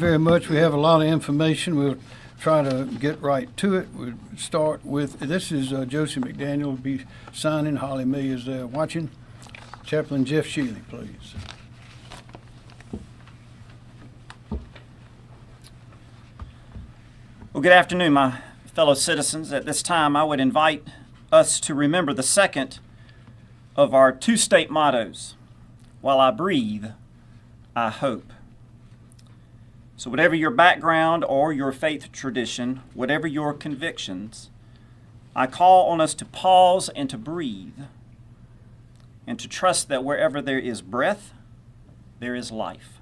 Very much. We have a lot of information. We'll try to get right to it. We'll start with, this is Josie McDaniel will be signing. Holly May is there watching. Chaplain Jeff Shealy, please. Well, good afternoon, my fellow citizens. At this time, I would invite us to remember the second of our two-state mottos, while I breathe, I hope. So whatever your background or your faith tradition, whatever your convictions, I call on us to pause and to breathe and to trust that wherever there is breath, there is life.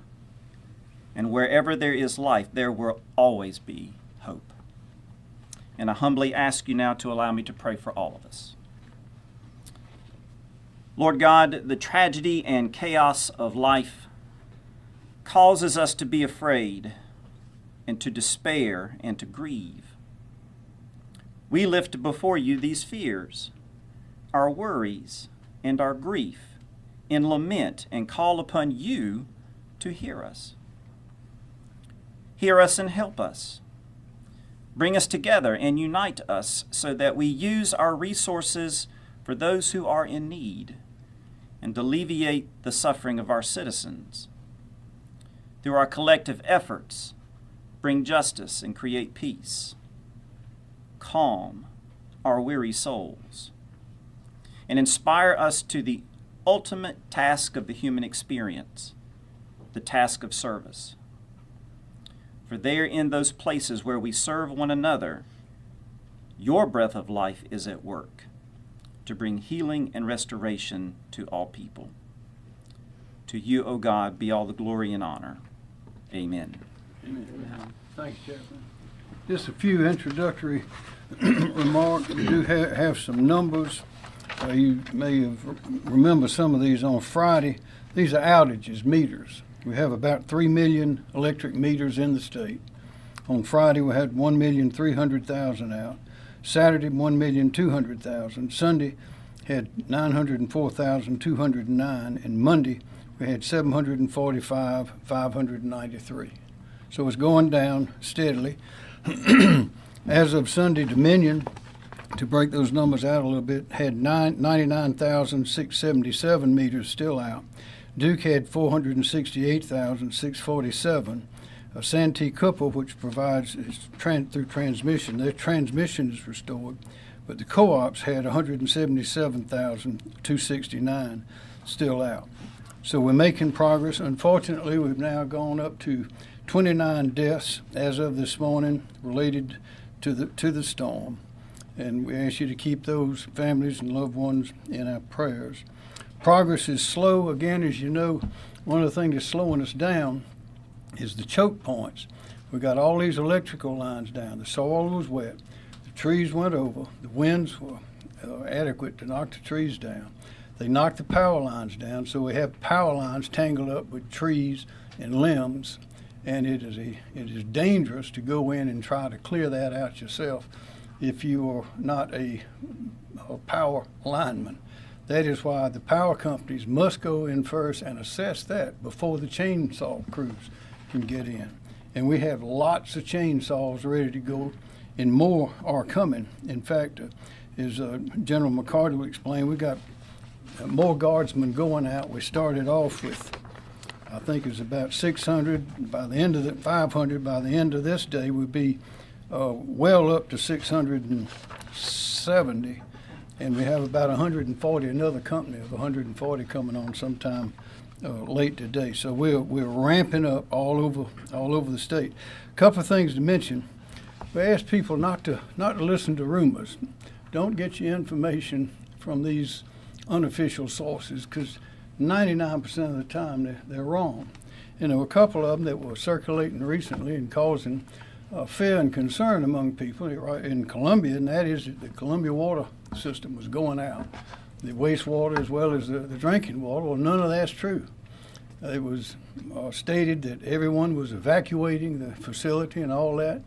And wherever there is life, there will always be hope. And I humbly ask you now to allow me to pray for all of us. Lord God, the tragedy and chaos of life causes us to be afraid and to despair and to grieve. We lift before you these fears, our worries, and our grief in lament and call upon you to hear us. Hear us and help us. Bring us together and unite us so that we use our resources for those who are in need and alleviate the suffering of our citizens. Through our collective efforts, bring justice and create peace. Calm our weary souls and inspire us to the ultimate task of the human experience, the task of service. For there in those places where we serve one another, your breath of life is at work to bring healing and restoration to all people. To you, O God, be all the glory and honor. Amen. Amen. Thanks, Chaplain. Just a few introductory remarks. We do have some numbers. You may have remember some of these on Friday. These are outages, meters. We have about 3 million electric meters in the state. On Friday, we had 1,300,000 out. Saturday, 1,200,000. Sunday, had 904,209. And Monday, we had 745,593. So it's going down steadily. As of Sunday, Dominion, to break those numbers out a little bit, had 99,677 meters still out. Duke had 468,647. Santee Cooper, which provides through transmission, their transmission is restored, but the co-ops had 177,269 still out. So we're making progress. Unfortunately, we've now gone up to 29 deaths as of this morning related to the storm. And we ask you to keep those families and loved ones in our prayers. Progress is slow. Again, as you know, one of the things that's slowing us down is the choke points. We got all these electrical lines down. The soil was wet. The trees went over. The winds were adequate to knock the trees down. They knocked the power lines down, so we have power lines tangled up with trees and limbs, and it is dangerous to go in and try to clear that out yourself if you are not a power lineman. That is why the power companies must go in first and assess that before the chainsaw crews can get in. And we have lots of chainsaws ready to go, and more are coming. In fact, as General McCarty will explain, we got more guardsmen going out. We started off with, I think it was about 600. By the end of 500. By the end of this day, we'll be well up to 670. And we have about 140, another company of 140 coming on sometime late today. So we're ramping up all over the state. A couple of things to mention. We ask people not to listen to rumors. Don't get your information from these unofficial sources, because 99% of the time they're wrong. And there were a couple of them that were circulating recently and causing fear and concern among people in Columbia, and that is that the Columbia water system was going out, the wastewater as well as the drinking water. Well, none of that's true. It was stated that everyone was evacuating the facility and all that,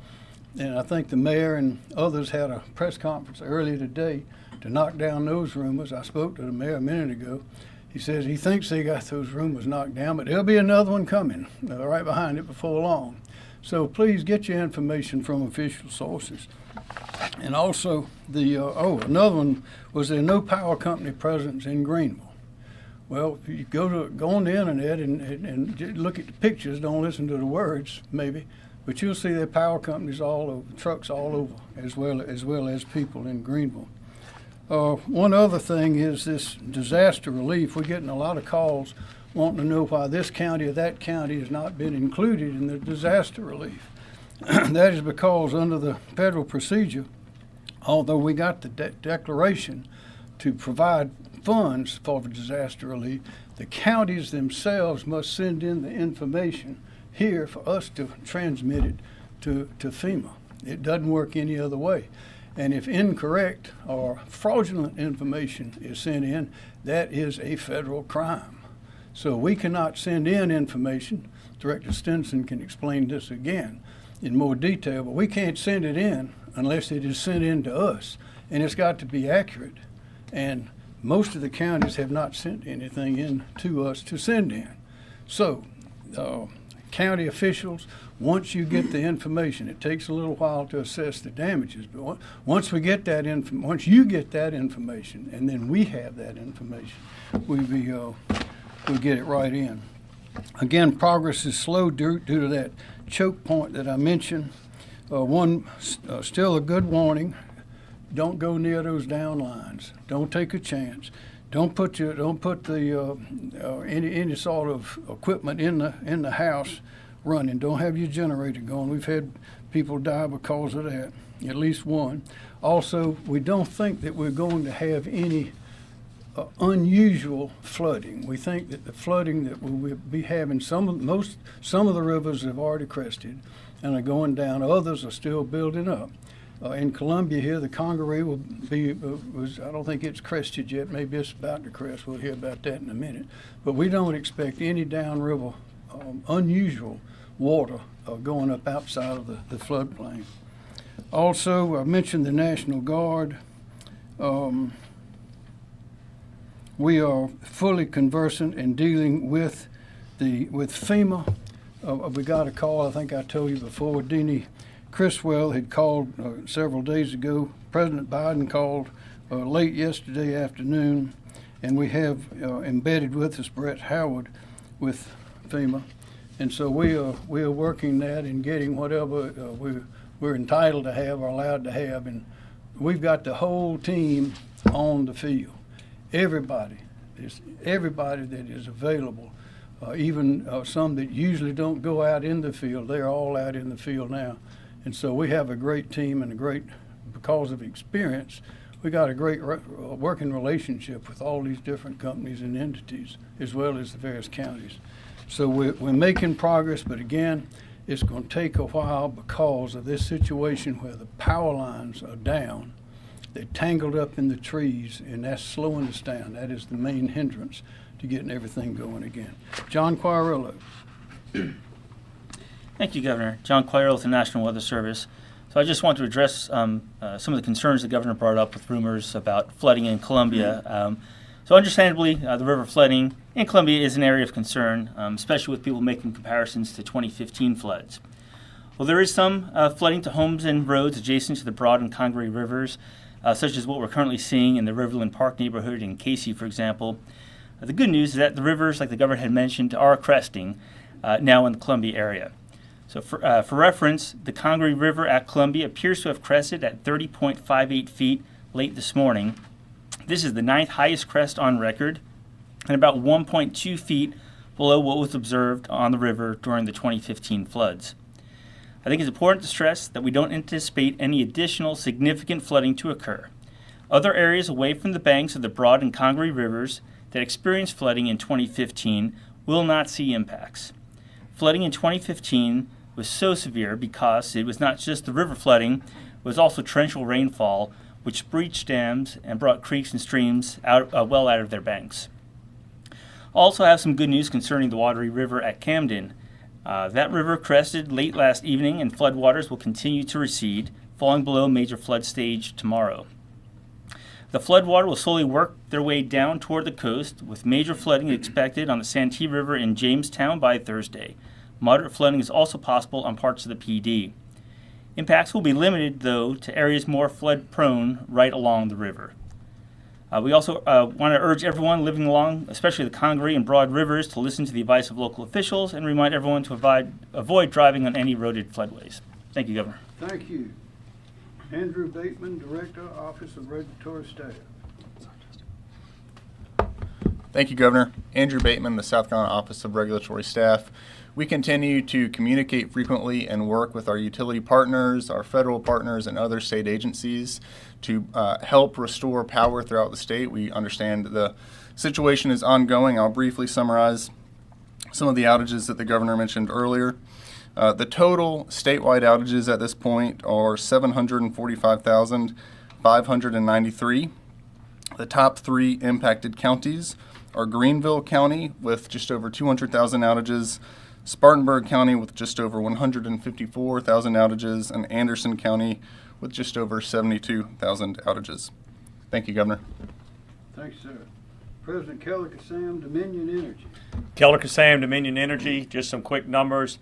and I think the mayor and others had a press conference earlier today to knock down those rumors. I spoke to the mayor a minute ago. He says he thinks they got those rumors knocked down, but there'll be another one coming right behind it before long. So please get your information from official sources. And also, another one was there no power company presence in Greenville. Well, if you go on the internet and look at the pictures, don't listen to the words, maybe, but you'll see there are power companies all over, trucks all over, as well as people in Greenville. One other thing is this disaster relief. We're getting a lot of calls wanting to know why this county or that county has not been included in the disaster relief. That is because under the federal procedure, although we got the declaration to provide funds for the disaster relief, the counties themselves must send in the information here for us to transmit it to FEMA. It doesn't work any other way. And if incorrect or fraudulent information is sent in, that is a federal crime. So we cannot send in information. Director Stinson can explain this again in more detail, but we can't send it in unless it is sent in to us. And it's got to be accurate. And most of the counties have not sent anything in to us to send in. So, county officials, once you get the information, it takes a little while to assess the damages. But once we get that once you get that information, and then we have that information, we get it right in. Again, progress is slow due to that choke point that I mentioned. Still a good warning. Don't go near those down lines. Don't take a chance. Don't put any sort of equipment in the house running. Don't have your generator going. We've had people die because of that, at least one. Also, we don't think that we're going to have any unusual flooding. We think that the flooding that we'll be having, some of the rivers have already crested and are going down. Others are still building up. In Columbia here, the Congaree will be, I don't think it's crested yet. Maybe it's about to crest. We'll hear about that in a minute. But we don't expect any downriver unusual water going up outside of the floodplain. Also, I mentioned the National Guard. We are fully conversant in dealing with FEMA. We got a call, I think I told you before, Deanie Criswell had called several days ago. President Biden called late yesterday afternoon, and we have embedded with us Brett Howard with FEMA. And so we are working that and getting whatever we're entitled to have or allowed to have. And we've got the whole team on the field. Everybody that is available, even some that usually don't go out in the field, they're all out in the field now. And so we have a great team and because of experience, we got a great working relationship with all these different companies and entities, as well as the various counties. So we're making progress, but again, it's going to take a while because of this situation where the power lines are down. They're tangled up in the trees, and that's slowing us down. That is the main hindrance to getting everything going again. John Quarillo. Thank you, Governor. John Quayle with the National Weather Service. So I just want to address some of the concerns the Governor brought up with rumors about flooding in Columbia. So understandably, the river flooding in Columbia is an area of concern, especially with people making comparisons to 2015 floods. Well, there is some flooding to homes and roads adjacent to the Broad and Congaree rivers, such as what we're currently seeing in the Riverland Park neighborhood in Casey, for example. The good news is that the rivers, like the Governor had mentioned, are cresting now in the Columbia area. So for reference, the Congaree River at Columbia appears to have crested at 30.58 feet late this morning. This is the 9th highest crest on record and about 1.2 feet below what was observed on the river during the 2015 floods. I think it's important to stress that we don't anticipate any additional significant flooding to occur. Other areas away from the banks of the Broad and Congaree rivers that experienced flooding in 2015 will not see impacts. Flooding in 2015 was so severe because it was not just the river flooding, it was also torrential rainfall, which breached dams and brought creeks and streams well out of their banks. Also have some good news concerning the Wateree River at Camden. That river crested late last evening, and floodwaters will continue to recede, falling below major flood stage tomorrow. The floodwater will slowly work their way down toward the coast, with major flooding expected on the Santee River in Jamestown by Thursday. Moderate flooding is also possible on parts of the PD. Impacts will be limited, though, to areas more flood-prone right along the river. We also want to urge everyone living along, especially the Congaree and Broad Rivers, to listen to the advice of local officials and remind everyone to avoid driving on any eroded floodways. Thank you, Governor. Thank you. Andrew Bateman, Director, Office of Regulatory Staff. Thank you, Governor. Andrew Bateman, the South Carolina Office of Regulatory Staff. We continue to communicate frequently and work with our utility partners, our federal partners, and other state agencies to help restore power throughout the state. We understand the situation is ongoing. I'll briefly summarize some of the outages that the governor mentioned earlier. The total statewide outages at this point are 745,593. The top 3 impacted counties are Greenville County with just over 200,000 outages, Spartanburg County with just over 154,000 outages, and Anderson County with just over 72,000 outages. Thank you, Governor. Thanks, sir. President Keller Kassam, Dominion Energy. Keller Kassam, Dominion Energy, just some quick numbers.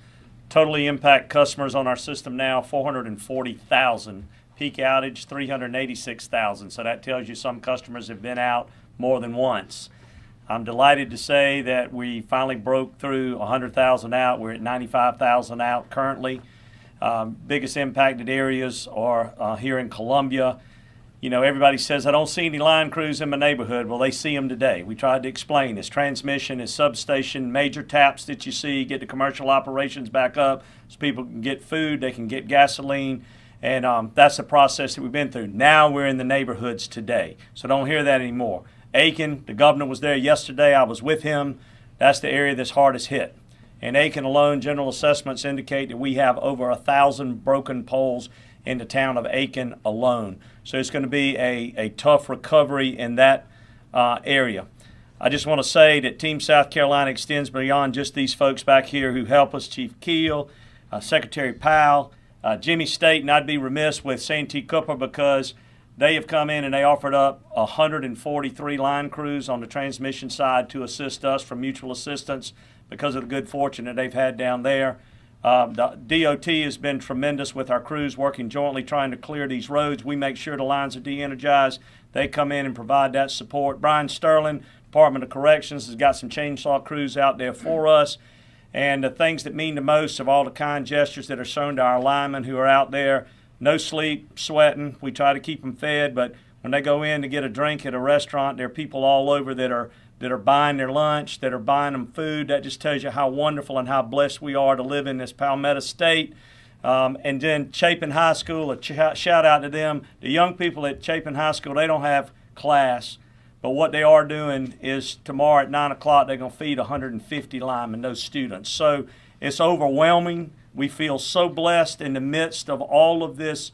Totally impact customers on our system now, 440,000. Peak outage, 386,000. So that tells you some customers have been out more than once. I'm delighted to say that we finally broke through 100,000 out. We're at 95,000 out currently. Biggest impacted areas are here in Columbia. You know, everybody says, I don't see any line crews in my neighborhood. Well, they see them today. We tried to explain this. Transmission is substation, major taps that you see, get the commercial operations back up so people can get food, they can get gasoline. And that's the process that we've been through. Now we're in the neighborhoods today. So don't hear that anymore. Aiken, the governor was there yesterday. I was with him. That's the area that's hardest hit. In Aiken alone, general assessments indicate that we have over 1,000 broken poles in the town of Aiken alone. So it's going to be a tough recovery in that area. I just want to say that Team South Carolina extends beyond just these folks back here who help us, Chief Keel, Secretary Powell, Jimmy State, and I'd be remiss with Santee Cooper because they have come in and they offered up 143 line crews on the transmission side to assist us for mutual assistance because of the good fortune that they've had down there. The DOT has been tremendous with our crews working jointly trying to clear these roads. We make sure the lines are de-energized. They come in and provide that support. Brian Sterling, Department of Corrections, has got some chainsaw crews out there for us. And the things that mean the most of all the kind gestures that are shown to our linemen who are out there, no sleep, sweating. We try to keep them fed, but when they go in to get a drink at a restaurant, there are people all over that are buying their lunch, that are buying them food. That just tells you how wonderful and how blessed we are to live in this Palmetto State. And then Chapin High School, a shout out to them. The young people at Chapin High School, they don't have class, but what they are doing is tomorrow at 9 o'clock, they're going to feed 150 linemen, those students. So it's overwhelming. We feel so blessed in the midst of all of this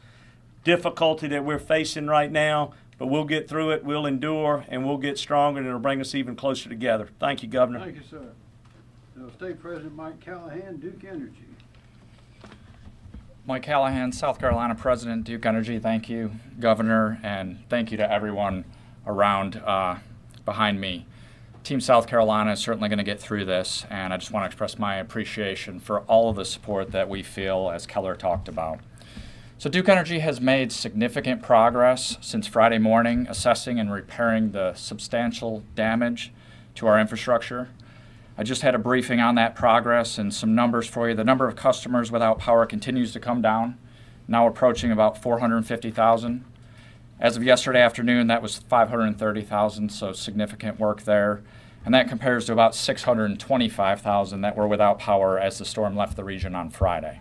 difficulty that we're facing right now, but we'll get through it, we'll endure, and we'll get stronger, and it'll bring us even closer together. Thank you, Governor. Thank you, sir. State President Mike Callahan, Duke Energy. Mike Callahan, South Carolina President, Duke Energy. Thank you, Governor, and thank you to everyone around behind me. Team South Carolina is certainly going to get through this, and I just want to express my appreciation for all of the support that we feel, as Keller talked about. So Duke Energy has made significant progress since Friday morning, assessing and repairing the substantial damage to our infrastructure. I just had a briefing on that progress and some numbers for you. The number of customers without power continues to come down, now approaching about 450,000. As of yesterday afternoon, that was 530,000, so significant work there. And that compares to about 625,000 that were without power as the storm left the region on Friday.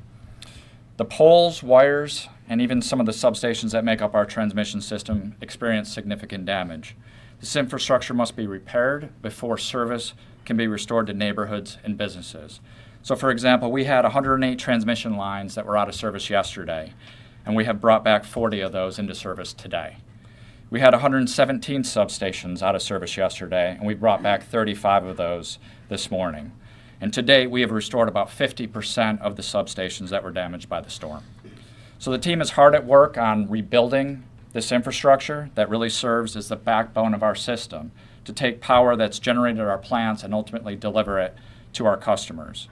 The poles, wires, and even some of the substations that make up our transmission system experienced significant damage. This infrastructure must be repaired before service can be restored to neighborhoods and businesses. So for example, we had 108 transmission lines that were out of service yesterday, and we have brought back 40 of those into service today. We had 117 substations out of service yesterday, and we brought back 35 of those this morning. And to date, we have restored about 50% of the substations that were damaged by the storm. So the team is hard at work on rebuilding this infrastructure that really serves as the backbone of our system to take power that's generated at our plants and ultimately deliver it to our customers.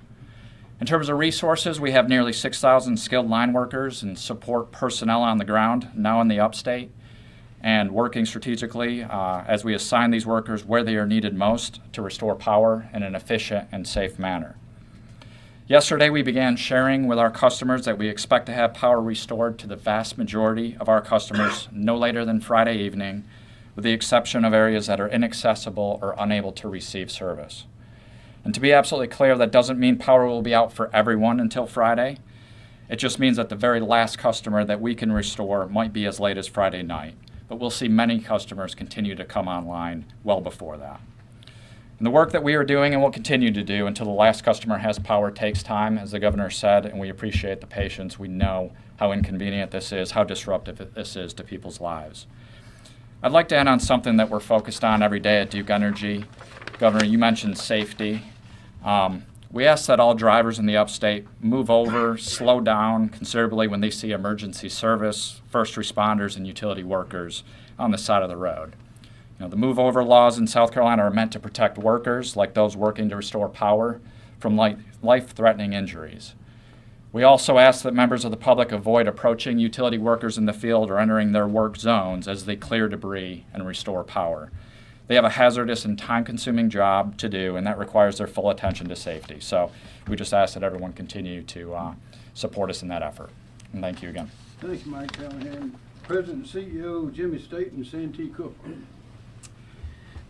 In terms of resources, we have nearly 6,000 skilled line workers and support personnel on the ground now in the upstate and working strategically as we assign these workers where they are needed most to restore power in an efficient and safe manner. Yesterday, we began sharing with our customers that we expect to have power restored to the vast majority of our customers no later than Friday evening, with the exception of areas that are inaccessible or unable to receive service. And to be absolutely clear, that doesn't mean power will be out for everyone until Friday. It just means that the very last customer that we can restore might be as late as Friday night. But we'll see many customers continue to come online well before that. And the work that we are doing and will continue to do until the last customer has power takes time, as the governor said, and we appreciate the patience. We know how inconvenient this is, how disruptive this is to people's lives. I'd like to end on something that we're focused on every day at Duke Energy. Governor, you mentioned safety. We ask that all drivers in the upstate move over, slow down considerably when they see emergency service, first responders, and utility workers on the side of the road. You know, the move over laws in South Carolina are meant to protect workers, like those working to restore power, from life-threatening injuries. We also ask that members of the public avoid approaching utility workers in the field or entering their work zones as they clear debris and restore power. They have a hazardous and time-consuming job to do, and that requires their full attention to safety. So we just ask that everyone continue to support us in that effort. And thank you again. Thank you, Mike Callahan. President and CEO Jimmy Staten, Santee Cooper.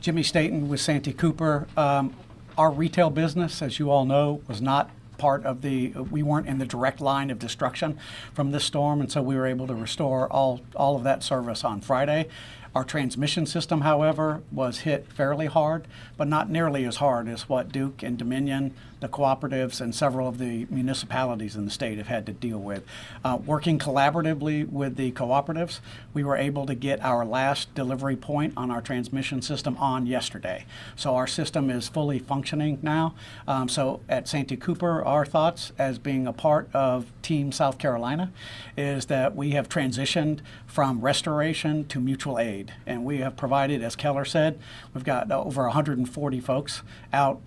Jimmy Staten with Santee Cooper. Our retail business, as you all know, was not part of we weren't in the direct line of destruction from this storm, and so we were able to restore all of that service on Friday. Our transmission system, however, was hit fairly hard, but not nearly as hard as what Duke and Dominion, the cooperatives, and several of the municipalities in the state have had to deal with. Working collaboratively with the cooperatives, we were able to get our last delivery point on our transmission system on yesterday. So our system is fully functioning now. So at Santee Cooper, our thoughts as being a part of Team South Carolina is that we have transitioned from restoration to mutual aid. And we have provided, as Keller said, we've got over 140 folks out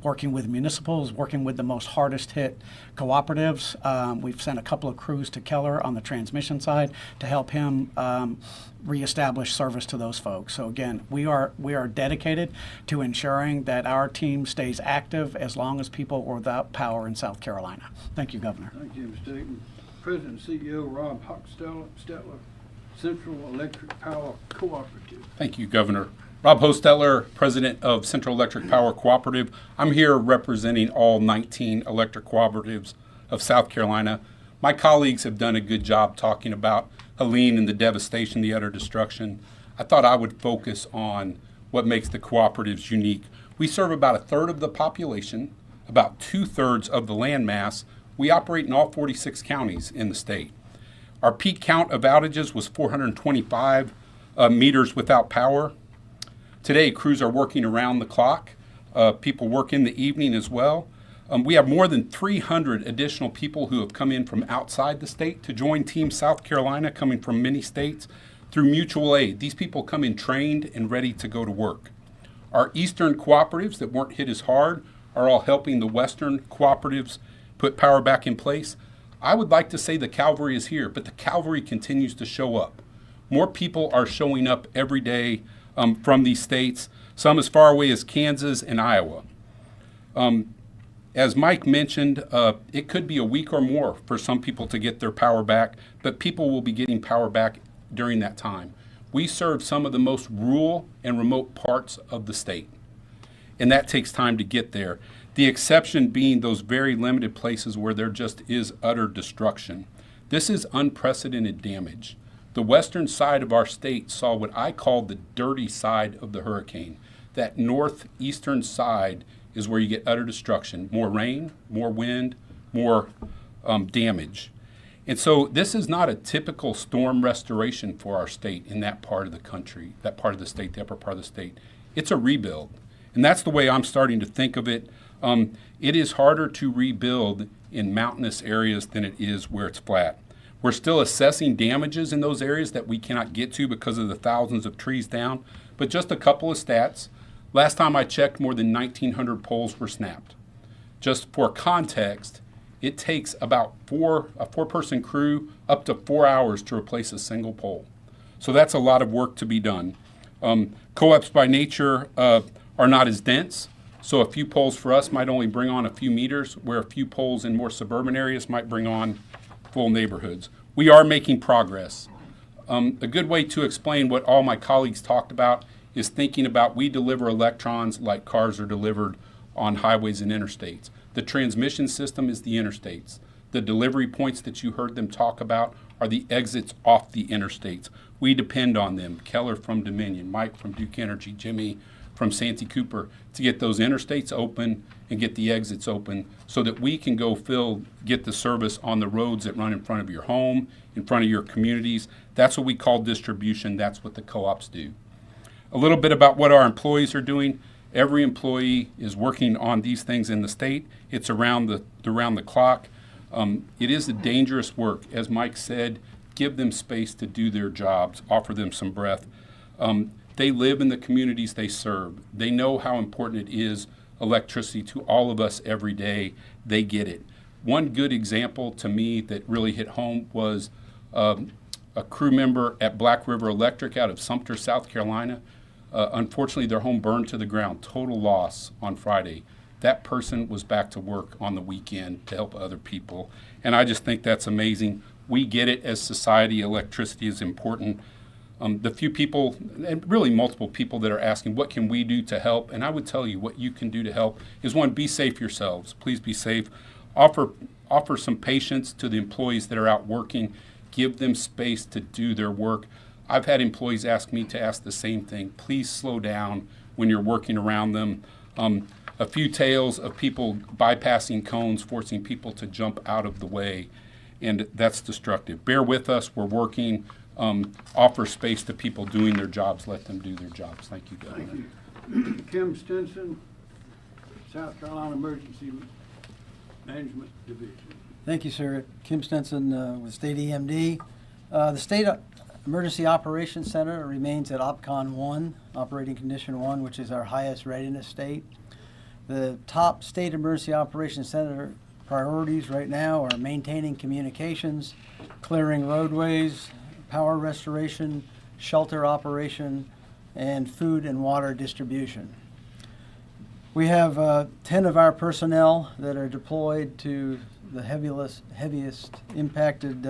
working with municipals, working with the most hardest hit cooperatives. We've sent a couple of crews to Keller on the transmission side to help him reestablish service to those folks. So again, we are dedicated to ensuring that our team stays active as long as people are without power in South Carolina. Thank you, Governor. Thank you, Mr. Staten. President and CEO Rob Hostetler, Central Electric Power Cooperative. Thank you, Governor. Rob Hostetler, President of Central Electric Power Cooperative. I'm here representing all 19 electric cooperatives of South Carolina. My colleagues have done a good job talking about Helene and the devastation, the utter destruction. I thought I would focus on what makes the cooperatives unique. We serve about a third of the population, about 2/3 of the land mass. We operate in all 46 counties in the state. Our peak count of outages was 425 meters without power. Today, crews are working around the clock. People work in the evening as well. We have more than 300 additional people who have come in from outside the state to join Team South Carolina, coming from many states, through mutual aid. These people come in trained and ready to go to work. Our eastern cooperatives that weren't hit as hard are all helping the western cooperatives put power back in place. I would like to say the cavalry is here, but the cavalry continues to show up. More people are showing up every day from these states, some as far away as Kansas and Iowa. As Mike mentioned, it could be a week or more for some people to get their power back, but people will be getting power back during that time. We serve some of the most rural and remote parts of the state, and that takes time to get there. The exception being those very limited places where there just is utter destruction. This is unprecedented damage. The western side of our state saw what I call the dirty side of the hurricane. That northeastern side is where you get utter destruction. More rain, more wind, more damage. And so this is not a typical storm restoration for our state in that part of the country, that part of the state, the upper part of the state. It's a rebuild. And that's the way I'm starting to think of it. It is harder to rebuild in mountainous areas than it is where it's flat. We're still assessing damages in those areas that we cannot get to because of the thousands of trees down. But just a couple of stats. Last time I checked, more than 1,900 poles were snapped. Just for context, it takes about a four-person crew up to 4 hours to replace a single pole. So that's a lot of work to be done. Co-ops by nature are not as dense, so a few poles for us might only bring on a few meters, where a few poles in more suburban areas might bring on full neighborhoods. We are making progress. A good way to explain what all my colleagues talked about is thinking about we deliver electrons like cars are delivered on highways and interstates. The transmission system is the interstates. The delivery points that you heard them talk about are the exits off the interstates. We depend on them. Keller from Dominion, Mike from Duke Energy, Jimmy from Santee Cooper, to get those interstates open and get the exits open so that we can go get the service on the roads that run in front of your home, in front of your communities. That's what we call distribution. That's what the co-ops do. A little bit about what our employees are doing. Every employee is working on these things in the state. It's around the clock. It is a dangerous work. As Mike said, give them space to do their jobs, offer them some breath. They live in the communities they serve. They know how important it is, electricity, to all of us every day. They get it. One good example to me that really hit home was a crew member at Black River Electric out of Sumter, South Carolina. Unfortunately, their home burned to the ground, total loss on Friday. That person was back to work on the weekend to help other people. And I just think that's amazing. We get it as society, electricity is important. The few people, and really multiple people, that are asking, what can we do to help? And I would tell you what you can do to help is, one, be safe yourselves. Please be safe. Offer some patience to the employees that are out working. Give them space to do their work. I've had employees ask me to ask the same thing. Please slow down when you're working around them. A few tales of people bypassing cones, forcing people to jump out of the way, and that's destructive. Bear with us. We're working. Offer space to people doing their jobs. Let them do their jobs. Thank you, Governor. Thank you. Kim Stinson, South Carolina Emergency Management Division. Thank you, sir. Kim Stinson with State EMD. The State Emergency Operations Center remains at OPCON 1, Operating Condition 1, which is our highest readiness state. The top State Emergency Operations Center priorities right now are maintaining communications, clearing roadways, power restoration, shelter operation, and food and water distribution. We have 10 of our personnel that are deployed to the heaviest impacted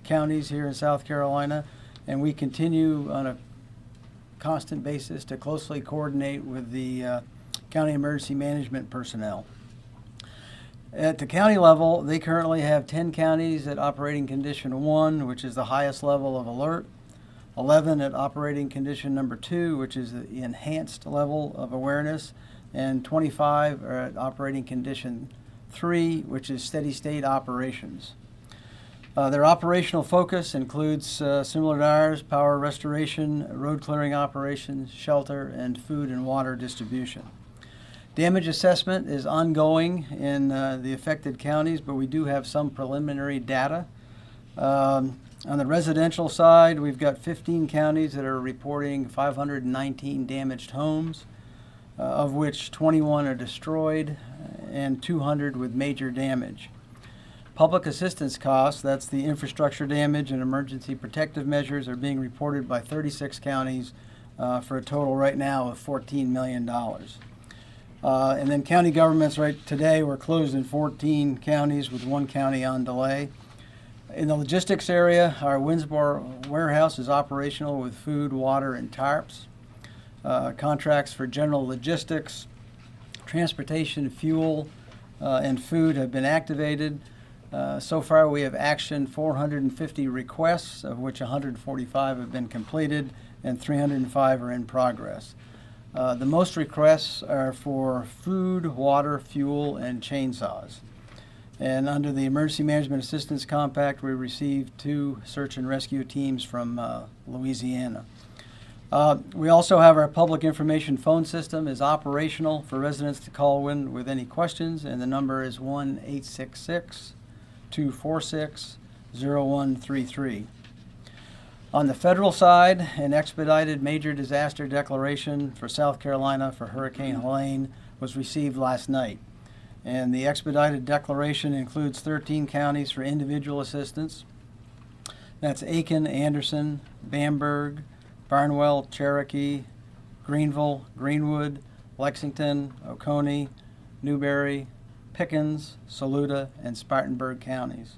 counties here in South Carolina, and we continue on a constant basis to closely coordinate with the county emergency management personnel. At the county level, they currently have 10 counties at operating condition 1, which is the highest level of alert, 11 at operating condition number 2, which is the enhanced level of awareness, and 25 are at operating condition 3, which is steady state operations. Their operational focus includes, similar to ours, power restoration, road clearing operations, shelter, and food and water distribution. Damage assessment is ongoing in the affected counties, but we do have some preliminary data. On the residential side, we've got 15 counties that are reporting 519 damaged homes, of which 21 are destroyed and 200 with major damage. Public assistance costs, that's the infrastructure damage and emergency protective measures, are being reported by 36 counties for a total right now of $14 million. And then county governments, right today, we're closed in 14 counties with 1 county on delay. In the logistics area, our Winsboro warehouse is operational with food, water, and tarps. Contracts for general logistics, transportation, fuel, and food have been activated. So far, we have actioned 450 requests, of which 145 have been completed and 305 are in progress. The most requests are for food, water, fuel, and chainsaws. And under the Emergency Management Assistance Compact, we received 2 search and rescue teams from Louisiana. We also have our public information phone system is operational for residents to call in with any questions, and the number is 1-866-246-0133. On the federal side, an expedited major disaster declaration for South Carolina for Hurricane Helene was received last night. And the expedited declaration includes 13 counties for individual assistance. That's Aiken, Anderson, Bamberg, Barnwell, Cherokee, Greenville, Greenwood, Lexington, Oconee, Newberry, Pickens, Saluda, and Spartanburg counties.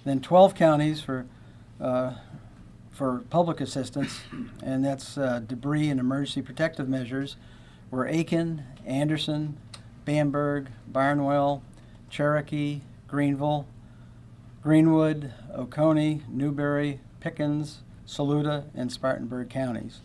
Then 12 counties for public assistance, and that's debris and emergency protective measures, were Aiken, Anderson, Bamberg, Barnwell, Cherokee, Greenville, Greenwood, Oconee, Newberry, Pickens, Saluda, and Spartanburg counties.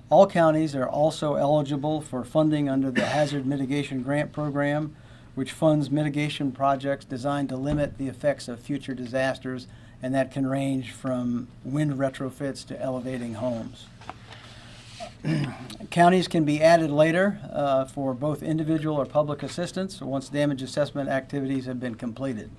All counties are also eligible for funding under the Hazard Mitigation Grant Program, which funds mitigation projects designed to limit the effects of future disasters, and that can range from wind retrofits to elevating homes. Counties can be added later for both individual or public assistance once damage assessment activities have been completed.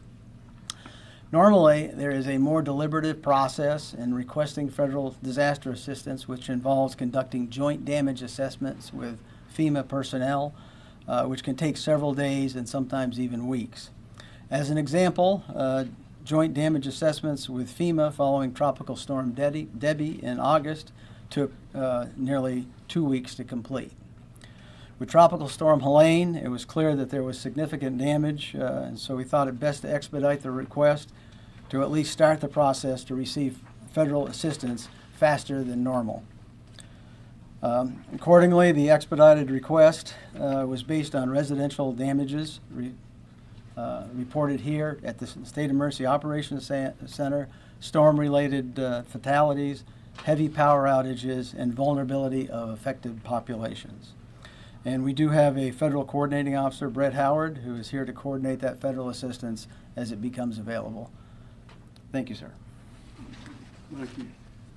Normally, there is a more deliberative process in requesting federal disaster assistance, which involves conducting joint damage assessments with FEMA personnel, which can take several days and sometimes even weeks. As an example, joint damage assessments with FEMA following Tropical Storm Debbie in August took nearly 2 weeks to complete. With Tropical Storm Helene, it was clear that there was significant damage, and so we thought it best to expedite the request to at least start the process to receive federal assistance faster than normal. Accordingly, the expedited request was based on residential damages reported here at the State Emergency Operations Center, storm-related fatalities, heavy power outages, and vulnerability of affected populations. And we do have a federal coordinating officer, Brett Howard, who is here to coordinate that federal assistance as it becomes available. Thank you, sir. Thank you.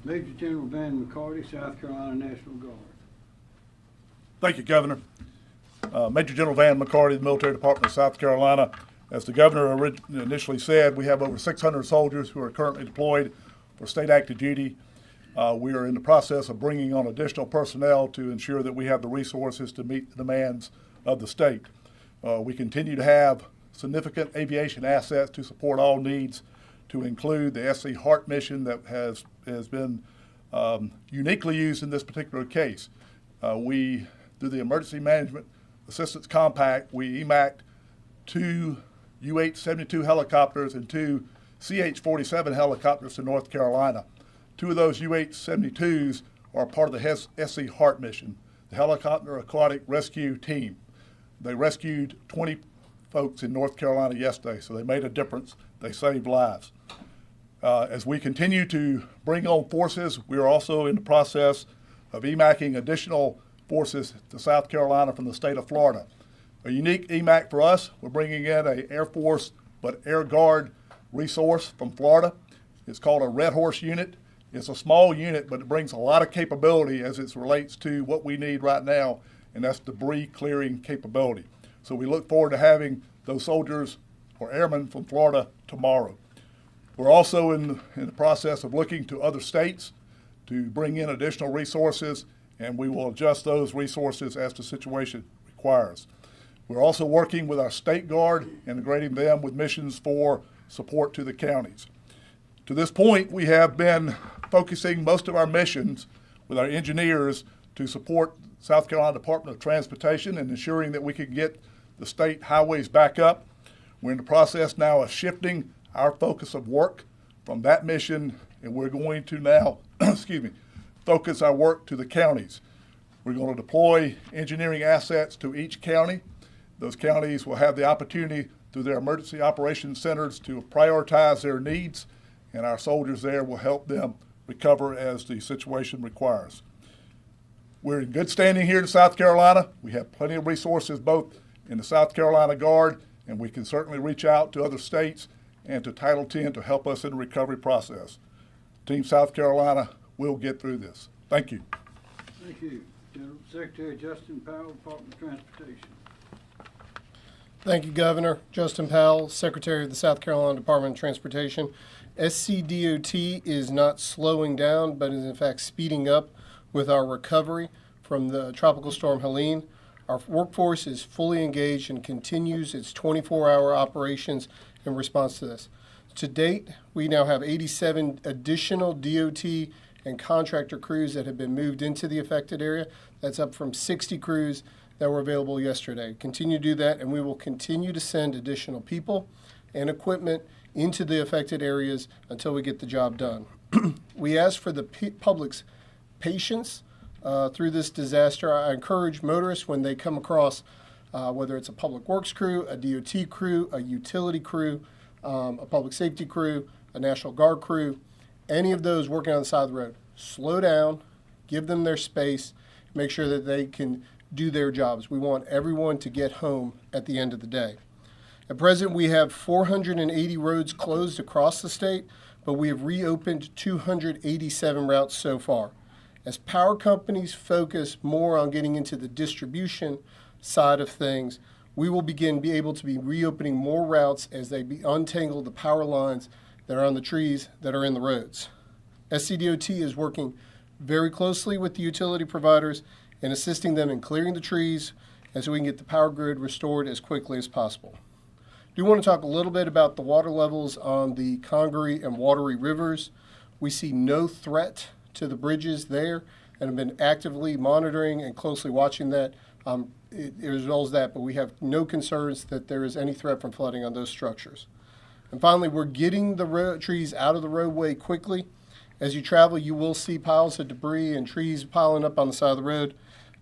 Major General Van McCarty, South Carolina National Guard. Thank you, Governor. Major General Van McCarty, the Military Department of South Carolina. As the Governor initially said, we have over 600 soldiers who are currently deployed for state active duty. We are in the process of bringing on additional personnel to ensure that we have the resources to meet the demands of the state. We continue to have significant aviation assets to support all needs, to include the SC Heart mission that has been uniquely used in this particular case. We, through the Emergency Management Assistance Compact, we EMAC'd 2 UH-72 helicopters and 2 CH-47 helicopters to North Carolina. 2 of those UH-72s are part of the SC Heart mission, the Helicopter Aquatic Rescue Team. They rescued 20 folks in North Carolina yesterday, so they made a difference. They saved lives. As we continue to bring on forces, we are also in the process of EMACing additional forces to South Carolina from the state of Florida. A unique EMAC for us, we're bringing in an Air Force but Air Guard resource from Florida. It's called a Red Horse unit. It's a small unit, but it brings a lot of capability as it relates to what we need right now, and that's debris clearing capability. So we look forward to having those soldiers or airmen from Florida tomorrow. We're also in the process of looking to other states to bring in additional resources, and we will adjust those resources as the situation requires. We're also working with our state guard, integrating them with missions for support to the counties. To this point, we have been focusing most of our missions with our engineers to support South Carolina Department of Transportation and ensuring that we can get the state highways back up. We're in the process now of shifting our focus of work from that mission, and we're going to now, focus our work to the counties. We're going to deploy engineering assets to each county. Those counties will have the opportunity through their emergency operations centers to prioritize their needs, and our soldiers there will help them recover as the situation requires. We're in good standing here in South Carolina. We have plenty of resources both in the South Carolina Guard, and we can certainly reach out to other states and to Title X to help us in the recovery process. Team South Carolina will get through this. Thank you. Thank you. General Secretary Justin Powell, Department of Transportation. Thank you, Governor. Justin Powell, Secretary of the South Carolina Department of Transportation. SCDOT is not slowing down, but is in fact speeding up with our recovery from the Tropical Storm Helene. Our workforce is fully engaged and continues its 24-hour operations in response to this. To date, we now have 87 additional DOT and contractor crews that have been moved into the affected area. That's up from 60 crews that were available yesterday. Continue to do that, and we will continue to send additional people and equipment into the affected areas until we get the job done. We ask for the public's patience through this disaster. I encourage motorists when they come across, whether it's a public works crew, a DOT crew, a utility crew, a public safety crew, a National Guard crew, any of those working on the side of the road, slow down, give them their space, make sure that they can do their jobs. We want everyone to get home at the end of the day. At present, we have 480 roads closed across the state, but we have reopened 287 routes so far. As power companies focus more on getting into the distribution side of things, we will be able to be reopening more routes as they untangle the power lines that are on the trees that are in the roads. SCDOT is working very closely with the utility providers and assisting them in clearing the trees so we can get the power grid restored as quickly as possible. I do want to talk a little bit about the water levels on the Congaree and Wateree rivers. We see no threat to the bridges there and have been actively monitoring and closely watching that. It resolves that, but we have no concerns that there is any threat from flooding on those structures. And finally, we're getting the trees out of the roadway quickly. As you travel, you will see piles of debris and trees piling up on the side of the road.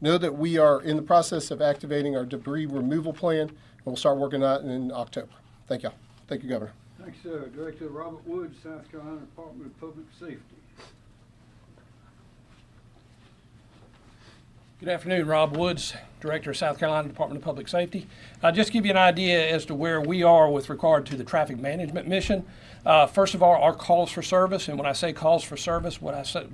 Know that we are in the process of activating our debris removal plan, and we'll start working on it in October. Thank you. Thank you, Governor. Thanks, sir. Director Robert Woods, South Carolina Department of Public Safety. Good afternoon, Rob Woods, Director of South Carolina Department of Public Safety. Just to give you an idea as to where we are with regard to the traffic management mission. First of all, our calls for service, and when I say calls for service, what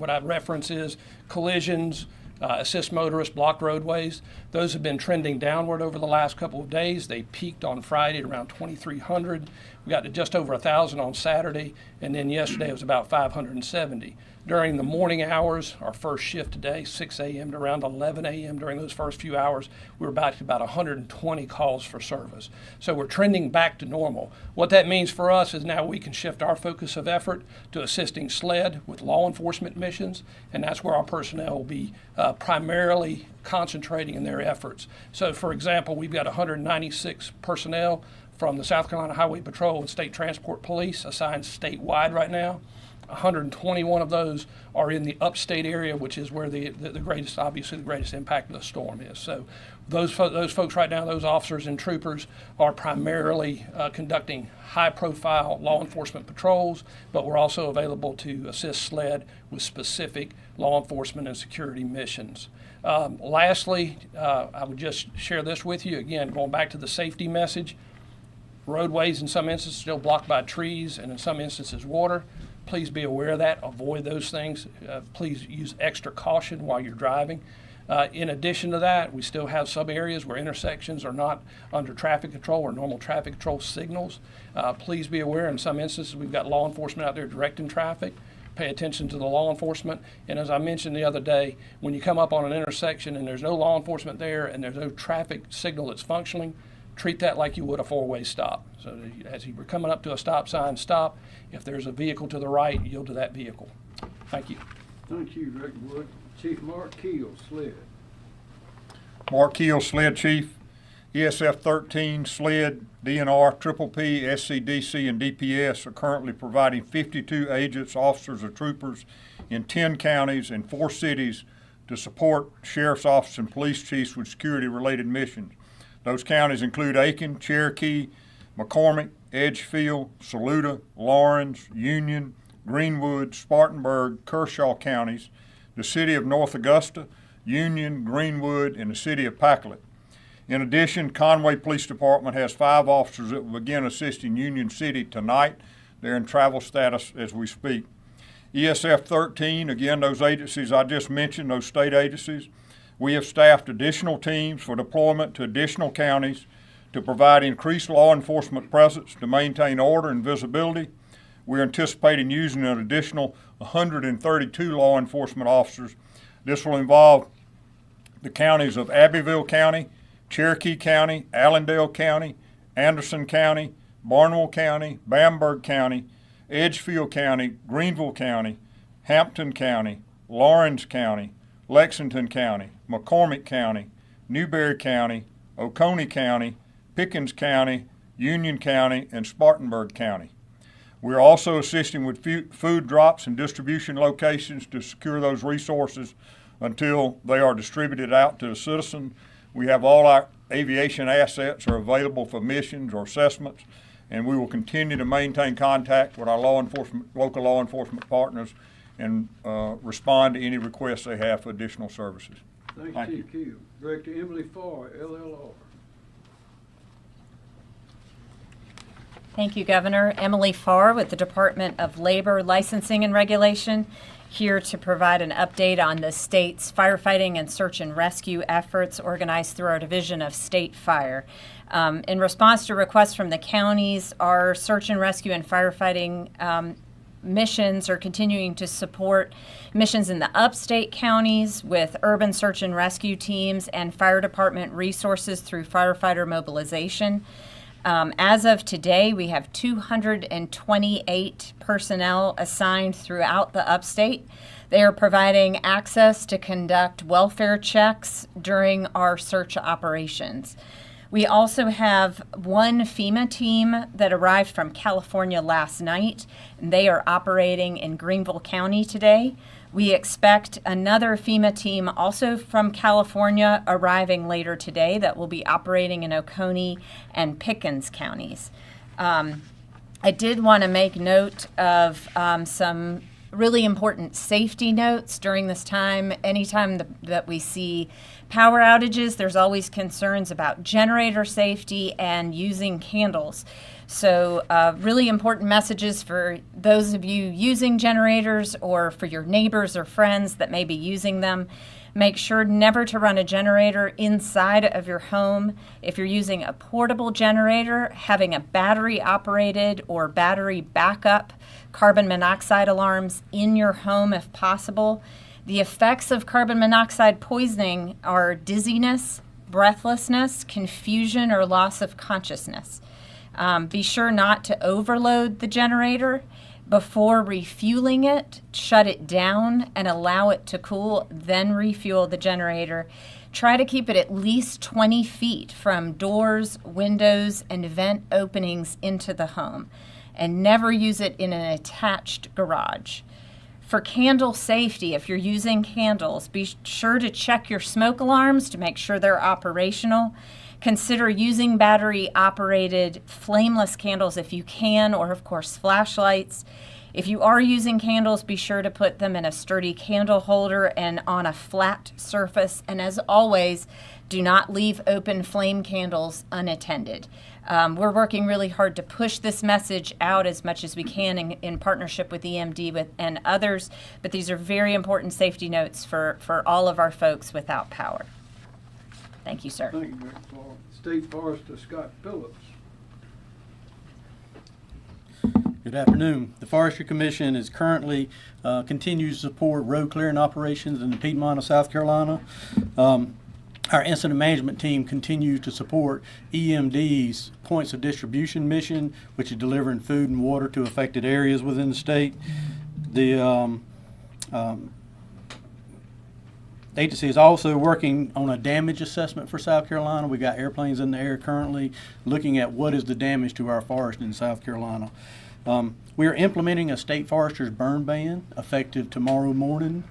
I reference is collisions, assist motorists, blocked roadways. Those have been trending downward over the last couple of days. They peaked on Friday at around 2,300. We got to just over 1,000 on Saturday, and then yesterday it was about 570. During the morning hours, our first shift today, 6 a.m. to around 11 a.m. during those first few hours, we were back to about 120 calls for service. So we're trending back to normal. What that means for us is now we can shift our focus of effort to assisting SLED with law enforcement missions, and that's where our personnel will be primarily concentrating in their efforts. So for example, we've got 196 personnel from the South Carolina Highway Patrol and State Transport Police assigned statewide right now. 121 of those are in the upstate area, which is where the greatest, obviously the greatest impact of the storm is. So those folks right now, those officers and troopers are primarily conducting high-profile law enforcement patrols, but we're also available to assist SLED with specific law enforcement and security missions. Lastly, I would just share this with you, again, going back to the safety message. Roadways in some instances still blocked by trees and in some instances water. Please be aware of that. Avoid those things. Please use extra caution while you're driving. In addition to that, we still have some areas where intersections are not under traffic control or normal traffic control signals. Please be aware in some instances we've got law enforcement out there directing traffic. Pay attention to the law enforcement. And as I mentioned the other day, when you come up on an intersection and there's no law enforcement there and there's no traffic signal that's functioning, treat that like you would a four-way stop. So as you were coming up to a stop sign, stop. If there's a vehicle to the right, yield to that vehicle. Thank you. Thank you, Director Wood. Chief Mark Keel, SLED. Mark Keel, SLED Chief. ESF 13, SLED, DNR, Triple P, SCDC, and DPS are currently providing 52 agents, officers, or troopers in 10 counties and 4 cities to support sheriff's office and police chiefs with security-related missions. Those counties include Aiken, Cherokee, McCormick, Edgefield, Saluda, Lawrence, Union, Greenwood, Spartanburg, Kershaw counties, the city of North Augusta, Union, Greenwood, and the city of Pacolet. In addition, Conway Police Department has 5 officers that will begin assisting Union City tonight. They're in travel status as we speak. ESF 13, again, those agencies I just mentioned, those state agencies, we have staffed additional teams for deployment to additional counties to provide increased law enforcement presence to maintain order and visibility. We're anticipating using an additional 132 law enforcement officers. This will involve the counties of Abbeville County, Cherokee County, Allendale County, Anderson County, Barnwell County, Bamberg County, Edgefield County, Greenville County, Hampton County, Lawrence County, Lexington County, McCormick County, Newberry County, Oconee County, Pickens County, Union County, and Spartanburg County. We're also assisting with food drops and distribution locations to secure those resources until they are distributed out to the citizen. We have all our aviation assets are available for missions or assessments, and we will continue to maintain contact with our local law enforcement partners and respond to any requests they have for additional services. Thank you, Chief Keel. Director Emily Farr, LLR. Thank you, Governor. Emily Farr with the Department of Labor Licensing and Regulation, here to provide an update on the state's firefighting and search and rescue efforts organized through our Division of State Fire. In response to requests from the counties, our search and rescue and firefighting missions are continuing to support missions in the upstate counties with urban search and rescue teams and fire department resources through firefighter mobilization. As of today, we have 228 personnel assigned throughout the upstate. They are providing access to conduct welfare checks during our search operations. We also have one FEMA team that arrived from California last night, and they are operating in Greenville County today. We expect another FEMA team also from California arriving later today that will be operating in Oconee and Pickens counties. I did want to make note of some really important safety notes during this time. Anytime that we see power outages, there's always concerns about generator safety and using candles. So really important messages for those of you using generators or for your neighbors or friends that may be using them. Make sure never to run a generator inside of your home. If you're using a portable generator, having a battery operated or battery backup carbon monoxide alarms in your home if possible. The effects of carbon monoxide poisoning are dizziness, breathlessness, confusion, or loss of consciousness. Be sure not to overload the generator. Before refueling it, shut it down and allow it to cool, then refuel the generator. Try to keep it at least 20 feet from doors, windows, and vent openings into the home, and never use it in an attached garage. For candle safety, if you're using candles, be sure to check your smoke alarms to make sure they're operational. Consider using battery-operated flameless candles if you can, or of course flashlights. If you are using candles, be sure to put them in a sturdy candle holder and on a flat surface. And as always, do not leave open flame candles unattended. We're working really hard to push this message out as much as we can in partnership with EMD and others, but these are very important safety notes for all of our folks without power. Thank you, sir. Thank you, Director Farr. State Forester Scott Phillips. Good afternoon. The Forestry Commission is currently continues to support road clearing operations in the Piedmont of South Carolina. Our incident management team continues to support EMD's points of distribution mission, which is delivering food and water to affected areas within the state. The agency is also working on a damage assessment for South Carolina. We got airplanes in the air currently looking at what is the damage to our forest in South Carolina. We are implementing a state forester's burn ban effective tomorrow morning.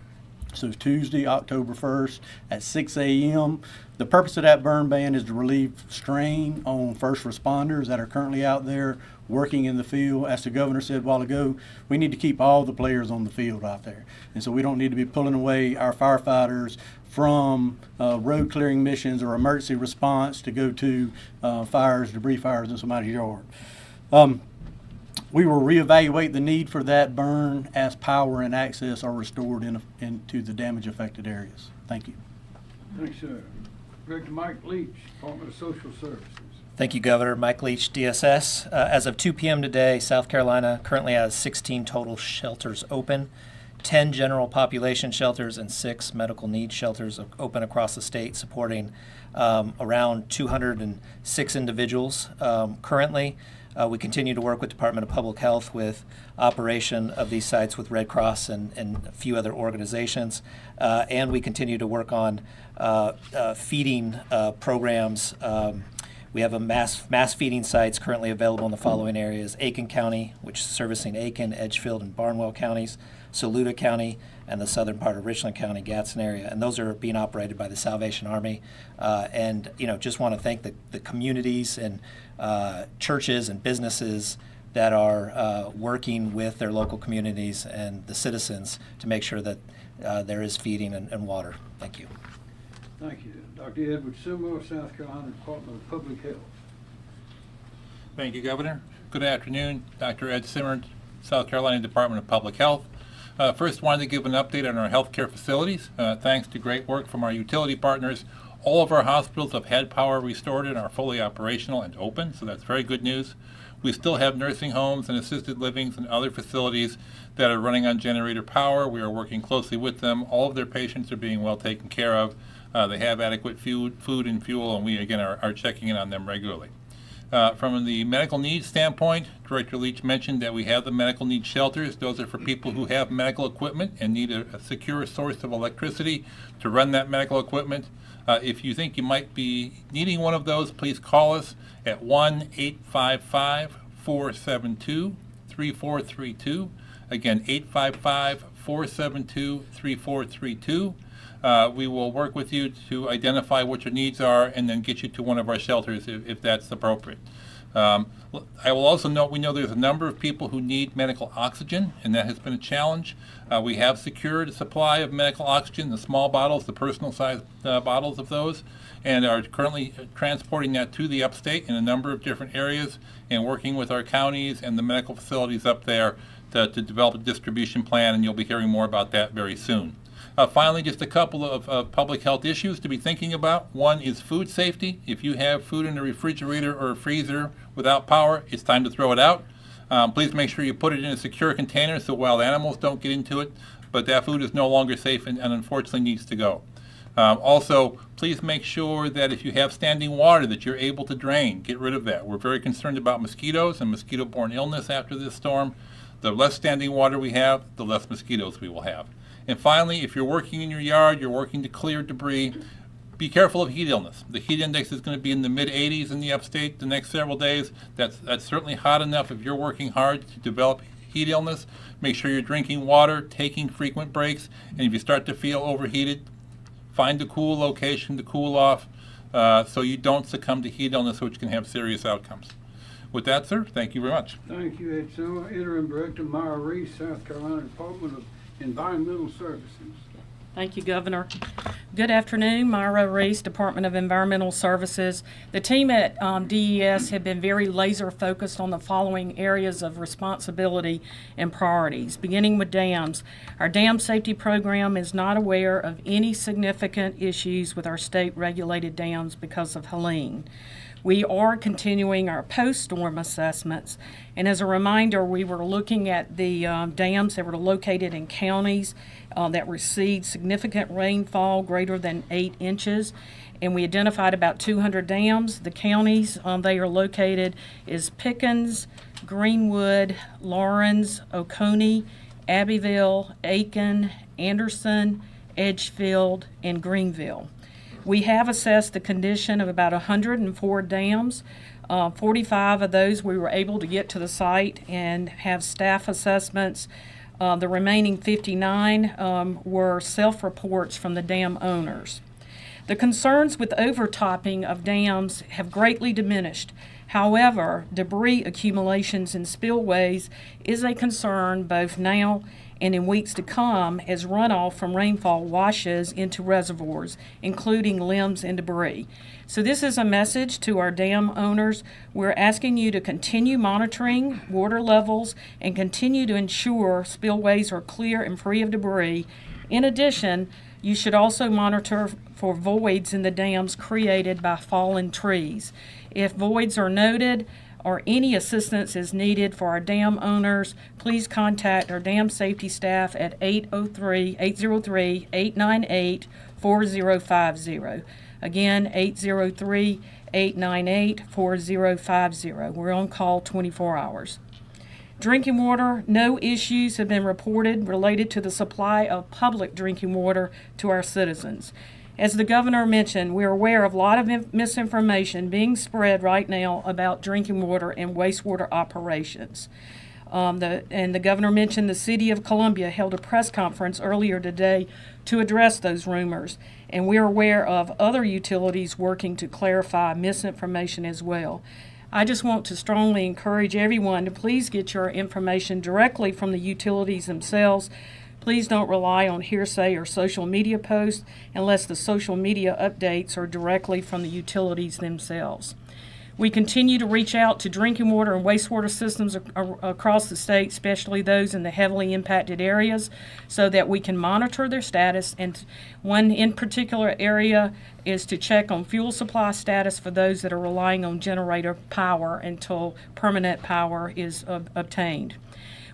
So Tuesday, October 1st at 6 a.m. The purpose of that burn ban is to relieve strain on first responders that are currently out there working in the field. As the governor said a while ago, we need to keep all the players on the field out there. And so we don't need to be pulling away our firefighters from road clearing missions or emergency response to go to fires, debris fires in somebody's yard. We will reevaluate the need for that burn as power and access are restored into the damage-affected areas. Thank you. Thanks, sir. Director Mike Leach, Department of Social Services. Thank you, Governor. Mike Leach, DSS. As of 2 p.m. today, South Carolina currently has 16 total shelters open. 10 general population shelters and 6 medical needs shelters open across the state, supporting around 206 individuals. Currently, we continue to work with Department of Public Health with operation of these sites with Red Cross and a few other organizations. And we continue to work on feeding programs. We have a mass feeding sites currently available in the following areas: Aiken County, which is servicing Aiken, Edgefield, and Barnwell counties, Saluda County, and the southern part of Richland County, Gadsden area. And those are being operated by the Salvation Army. And just want to thank the communities and churches and businesses that are working with their local communities and the citizens to make sure that there is feeding and water. Thank you. Thank you. Dr. Edward Seymour, South Carolina Department of Public Health. Thank you, Governor. Good afternoon. Dr. Ed Simmons, South Carolina Department of Public Health. First, wanted to give an update on our healthcare facilities. Thanks to great work from our utility partners, all of our hospitals have had power restored and are fully operational and open, so that's very good news. We still have nursing homes and assisted livings and other facilities that are running on generator power. We are working closely with them. All of their patients are being well taken care of. They have adequate food and fuel, and we, again, are checking in on them regularly. From the medical needs standpoint, Director Leach mentioned that we have the medical needs shelters. Those are for people who have medical equipment and need a secure source of electricity to run that medical equipment. If you think you might be needing one of those, please call us at 1-855-472-3432. Again, 855-472-3432. We will work with you to identify what your needs are and then get you to one of our shelters if that's appropriate. I will also note we know there's a number of people who need medical oxygen, and that has been a challenge. We have secured a supply of medical oxygen, the small bottles, the personal size bottles of those, and are currently transporting that to the upstate in a number of different areas and working with our counties and the medical facilities up there to develop a distribution plan, and you'll be hearing more about that very soon. Finally, just a couple of public health issues to be thinking about. One is food safety. If you have food in a refrigerator or a freezer without power, it's time to throw it out. Please make sure you put it in a secure container so wild animals don't get into it, but that food is no longer safe and unfortunately needs to go. Also, please make sure that if you have standing water that you're able to drain, get rid of that. We're very concerned about mosquitoes and mosquito-borne illness after this storm. The less standing water we have, the less mosquitoes we will have. And finally, if you're working in your yard, you're working to clear debris, be careful of heat illness. The heat index is going to be in the mid-80s in the upstate the next several days. That's certainly hot enough if you're working hard to develop heat illness. Make sure you're drinking water, taking frequent breaks, and if you start to feel overheated, find a cool location to cool off so you don't succumb to heat illness, which can have serious outcomes. With that, sir, thank you very much. Thank you, Ed Seymour. Interim Director Myra Reese, South Carolina Department of Environmental Services. Thank you, Governor. Good afternoon, Myra Reese, Department of Environmental Services. The team at DES have been very laser focused on the following areas of responsibility and priorities, beginning with dams. Our dam safety program is not aware of any significant issues with our state regulated dams because of Helene. We are continuing our post-storm assessments, and as a reminder, we were looking at the dams that were located in counties that received significant rainfall greater than 8 inches, and we identified about 200 dams. The counties they are located is Pickens, Greenwood, Lawrence, Oconee, Abbeville, Aiken, Anderson, Edgefield, and Greenville. We have assessed the condition of about 104 dams. 45 of those we were able to get to the site and have staff assessments. The remaining 59 were self-reports from the dam owners. The concerns with overtopping of dams have greatly diminished. However, debris accumulations in spillways is a concern both now and in weeks to come as runoff from rainfall washes into reservoirs, including limbs and debris. So this is a message to our dam owners. We're asking you to continue monitoring water levels and continue to ensure spillways are clear and free of debris. In addition, you should also monitor for voids in the dams created by fallen trees. If voids are noted or any assistance is needed for our dam owners, please contact our dam safety staff at 803-898-4050. Again, 803-898-4050. We're on call 24 hours. Drinking water, no issues have been reported related to the supply of public drinking water to our citizens. As the governor mentioned, we're aware of a lot of misinformation being spread right now about drinking water and wastewater operations. The governor mentioned the City of Columbia held a press conference earlier today to address those rumors, and we're aware of other utilities working to clarify misinformation as well. I just want to strongly encourage everyone to please get your information directly from the utilities themselves. Please don't rely on hearsay or social media posts unless the social media updates are directly from the utilities themselves. We continue to reach out to drinking water and wastewater systems across the state, especially those in the heavily impacted areas, so that we can monitor their status. And one in particular area is to check on fuel supply status for those that are relying on generator power until permanent power is obtained.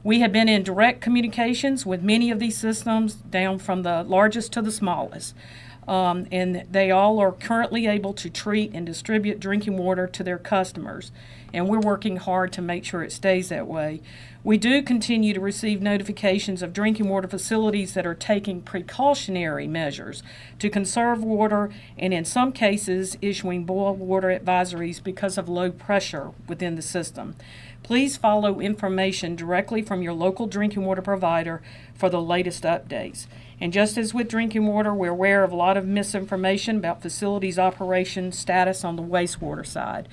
We have been in direct communications with many of these systems, down from the largest to the smallest. And they all are currently able to treat and distribute drinking water to their customers. And we're working hard to make sure it stays that way. We do continue to receive notifications of drinking water facilities that are taking precautionary measures to conserve water, and in some cases issuing boil water advisories because of low pressure within the system. Please follow information directly from your local drinking water provider for the latest updates. And just as with drinking water, we're aware of a lot of misinformation about facilities' operation status on the wastewater side.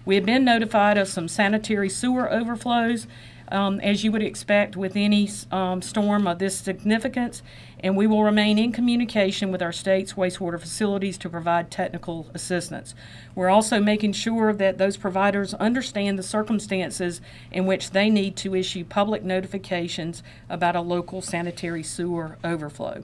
We have been notified of some sanitary sewer overflows, as you would expect with any storm of this significance, and we will remain in communication with our state's wastewater facilities to provide technical assistance. We're also making sure that those providers understand the circumstances in which they need to issue public notifications about a local sanitary sewer overflow.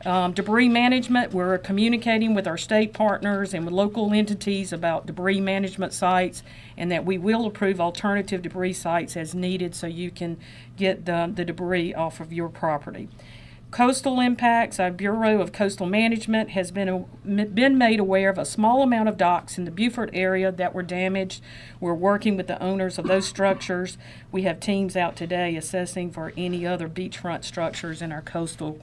Debris management, we're communicating with our state partners and with local entities about debris management sites, and that we will approve alternative debris sites as needed so you can get the debris off of your property. Coastal impacts, our Bureau of Coastal Management has been made aware of a small amount of docks in the Beaufort area that were damaged. We're working with the owners of those structures. We have teams out today assessing for any other beachfront structures in our coastal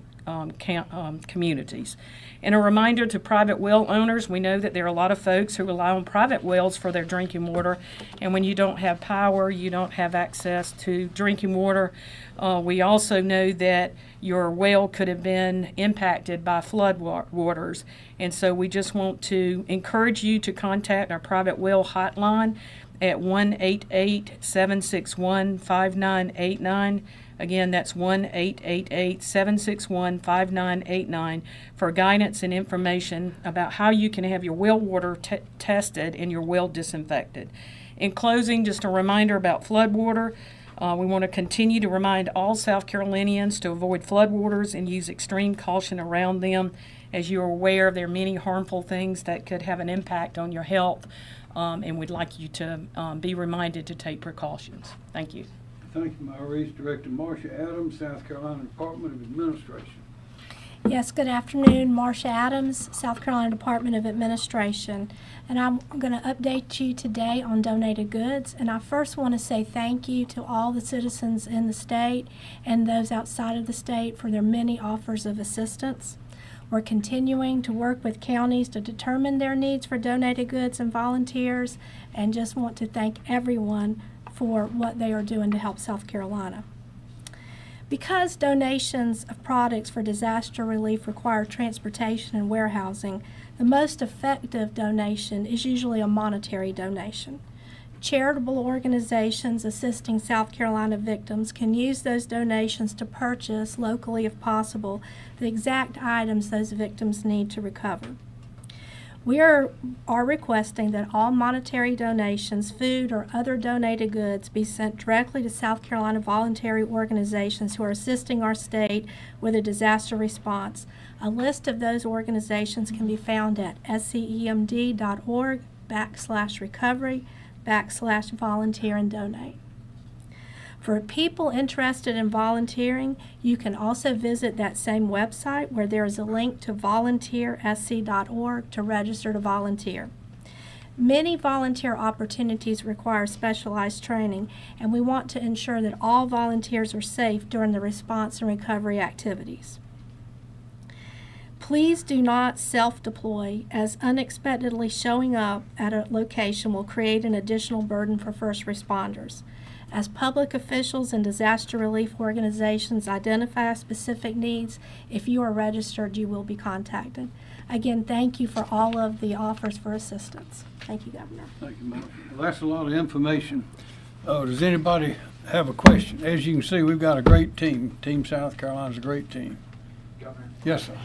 communities. And a reminder to private well owners, we know that there are a lot of folks who rely on private wells for their drinking water, and when you don't have power, you don't have access to drinking water. We also know that your well could have been impacted by flood waters, and so we just want to encourage you to contact our private well hotline at 1-888-761-5989. Again, that's 1-888-761-5989 for guidance and information about how you can have your well water tested and your well disinfected. In closing, just a reminder about flood water. We want to continue to remind all South Carolinians to avoid floodwaters and use extreme caution around them. As you are aware, there are many harmful things that could have an impact on your health, and we'd like you to be reminded to take precautions. Thank you. Thank you, Maurice. Director Marcia Adams, South Carolina Department of Administration. Yes, good afternoon. Marcia Adams, South Carolina Department of Administration. And I'm going to update you today on donated goods. And I first want to say thank you to all the citizens in the state and those outside of the state for their many offers of assistance. We're continuing to work with counties to determine their needs for donated goods and volunteers, and just want to thank everyone for what they are doing to help South Carolina. Because donations of products for disaster relief require transportation and warehousing, the most effective donation is usually a monetary donation. Charitable organizations assisting South Carolina victims can use those donations to purchase locally, if possible, the exact items those victims need to recover. We are requesting that all monetary donations, food, or other donated goods be sent directly to South Carolina voluntary organizations who are assisting our state with a disaster response. A list of those organizations can be found at scemd.org/recovery. volunteer and donate. For people interested in volunteering, you can also visit that same website where there is a link to volunteersc.org to register to volunteer. Many volunteer opportunities require specialized training, and we want to ensure that all volunteers are safe during the response and recovery activities. Please do not self-deploy, as unexpectedly showing up at a location will create an additional burden for first responders. As public officials and disaster relief organizations identify specific needs, if you are registered, you will be contacted. Again, thank you for all of the offers for assistance. Thank you, Governor. Thank you, Mark. Well, that's a lot of information. Does anybody have a question? As you can see, we've got a great team. Team South Carolina's a great team. Governor? Yes, sir.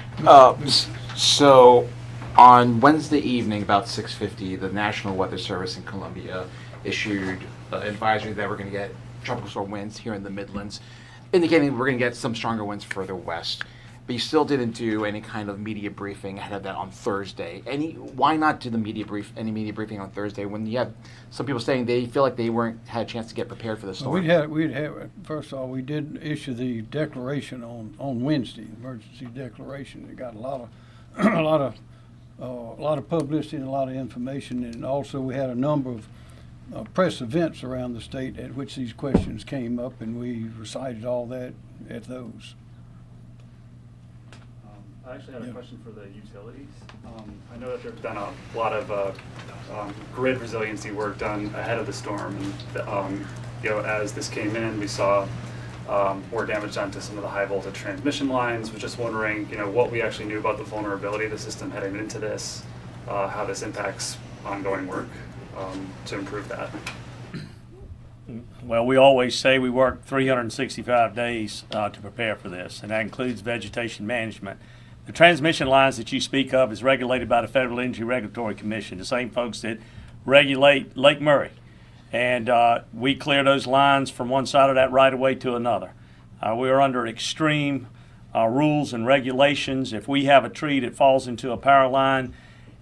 So on Wednesday evening, about 6:50, the National Weather Service in Columbia issued an advisory that we're going to get tropical storm winds here in the Midlands, indicating we're going to get some stronger winds further west. But you still didn't do any kind of media briefing ahead of that on Thursday. Why not do any media briefing on Thursday when you have some people saying they feel like they had a chance to get prepared for the storm? First of all, we did issue the declaration on Wednesday, emergency declaration. It got a lot of publicity and a lot of information, and also we had a number of press events around the state at which these questions came up, and we recited all that at those. I actually had a question for the utilities. I know that there's been a lot of grid resiliency work done ahead of the storm, and as this came in, we saw more damage done to some of the high voltage transmission lines. Was just wondering, what we actually knew about the vulnerability of the system heading into this, how this impacts ongoing work to improve that. Well, we always say we work 365 days to prepare for this, and that includes vegetation management. The transmission lines that you speak of is regulated by the Federal Energy Regulatory Commission, the same folks that regulate Lake Murray. And we clear those lines from one side of that right-of-way to another. We are under extreme rules and regulations. If we have a tree that falls into a power line,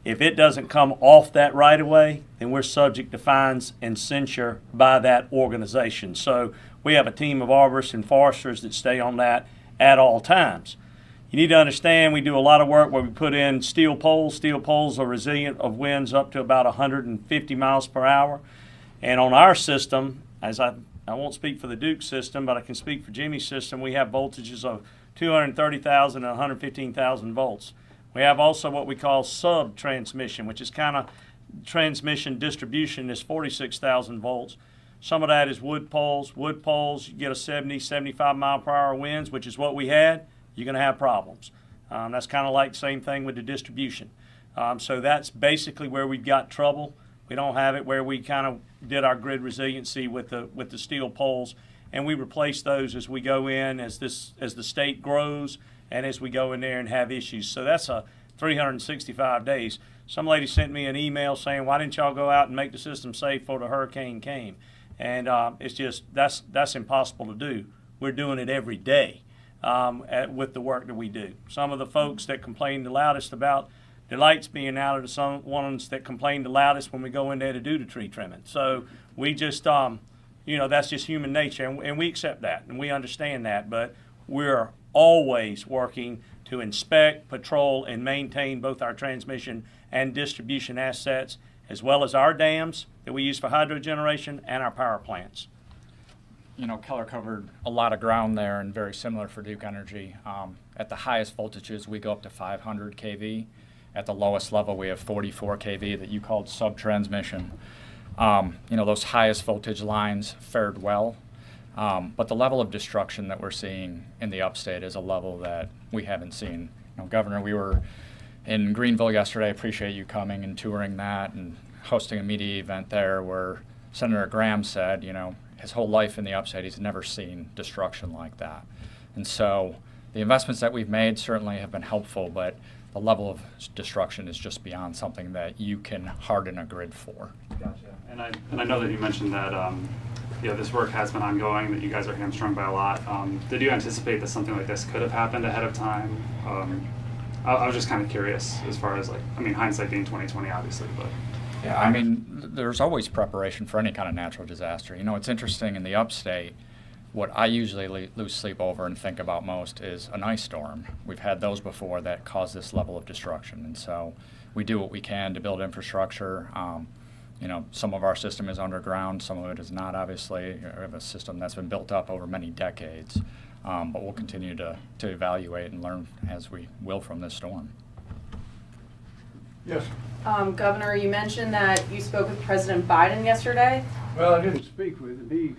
if it doesn't come off that right-of-way, then we're subject to fines and censure by that organization. So we have a team of arborists and foresters that stay on that at all times. You need to understand we do a lot of work where we put in steel poles. Steel poles are resilient of winds up to about 150 miles per hour. And on our system, as I won't speak for the Duke system, but I can speak for Jimmy's system, we have voltages of 230,000 and 115,000 volts. We have also what we call sub-transmission, which is kind of transmission distribution is 46,000 volts. Some of that is wood poles. Wood poles, you get a 70, 75 mile per hour winds, which is what we had. You're going to have problems. That's kind of like the same thing with the distribution. So that's basically where we've got trouble. We don't have it where we kind of did our grid resiliency with the steel poles, and we replace those as we go in, as the state grows, and as we go in there and have issues. So that's a 365 days. Some lady sent me an email saying, "Why didn't y'all go out and make the system safe before the hurricane came?" And it's just that's impossible to do. We're doing it every day. With the work that we do. Some of the folks that complain the loudest about the lights being out are the ones that complain the loudest when we go in there to do the tree trimming. So we just, that's just human nature, and we accept that, and we understand that, but we're always working to inspect, patrol, and maintain both our transmission and distribution assets, as well as our dams that we use for hydro generation and our power plants. Keller covered a lot of ground there, and very similar for Duke Energy. At the highest voltages, we go up to 500 kV. At the lowest level, we have 44 kV that you called sub-transmission. Those highest voltage lines fared well, but the level of destruction that we're seeing in the upstate is a level that we haven't seen. Governor, we were in Greenville yesterday. I appreciate you coming and touring that and hosting a media event there where Senator Graham said, his whole life in the upstate, he's never seen destruction like that. And so the investments that we've made certainly have been helpful, but the level of destruction is just beyond something that you can harden a grid for. Gotcha. And I know that you mentioned that this work has been ongoing, that you guys are hamstrung by a lot. Did you anticipate that something like this could have happened ahead of time? I was just kind of curious as far as hindsight being 20/20, obviously, but. Yeah, I mean, there's always preparation for any kind of natural disaster. You know, it's interesting in the upstate, what I usually lose sleep over and think about most is an ice storm. We've had those before that cause this level of destruction, and so we do what we can to build infrastructure. You know, some of our system is underground, some of it is not, obviously. We have a system that's been built up over many decades, but we'll continue to evaluate and learn as we will from this storm. Yes. Governor, you mentioned that you spoke with President Biden yesterday. Well, I didn't speak with him.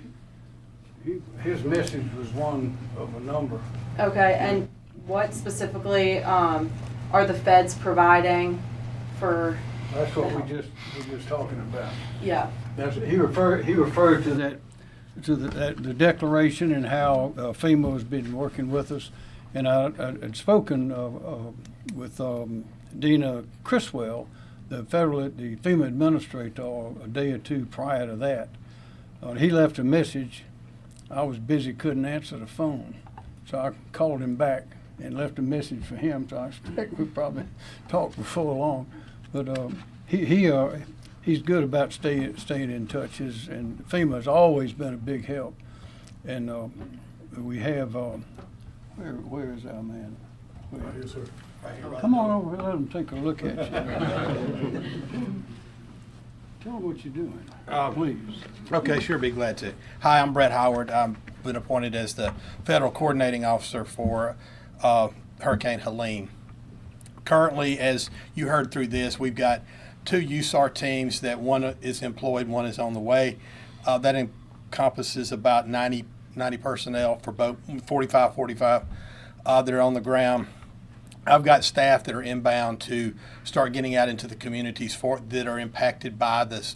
His message was one of a number. Okay, and what specifically are the feds providing for? That's what we just talking about. Yeah. He referred to that, the declaration and how FEMA has been working with us, and I had spoken with Dina Criswell, the FEMA administrator, a day or two prior to that. He left a message. I was busy, couldn't answer the phone, so I called him back and left a message for him. So I expect we probably talked before long, but he's good about staying in touch. And FEMA has always been a big help. And we have where is our man? Right here, sir. Come on over and let him take a look at you. Tell them what you're doing, please. Okay, sure, be glad to. Hi, I'm Brett Howard. I've been appointed as the Federal Coordinating Officer for Hurricane Helene. Currently, as you heard through this, we've got 2 USAR teams that one is employed, one is on the way. That encompasses about 90 personnel for both 45 that are on the ground. I've got staff that are inbound to start getting out into the communities that are impacted by this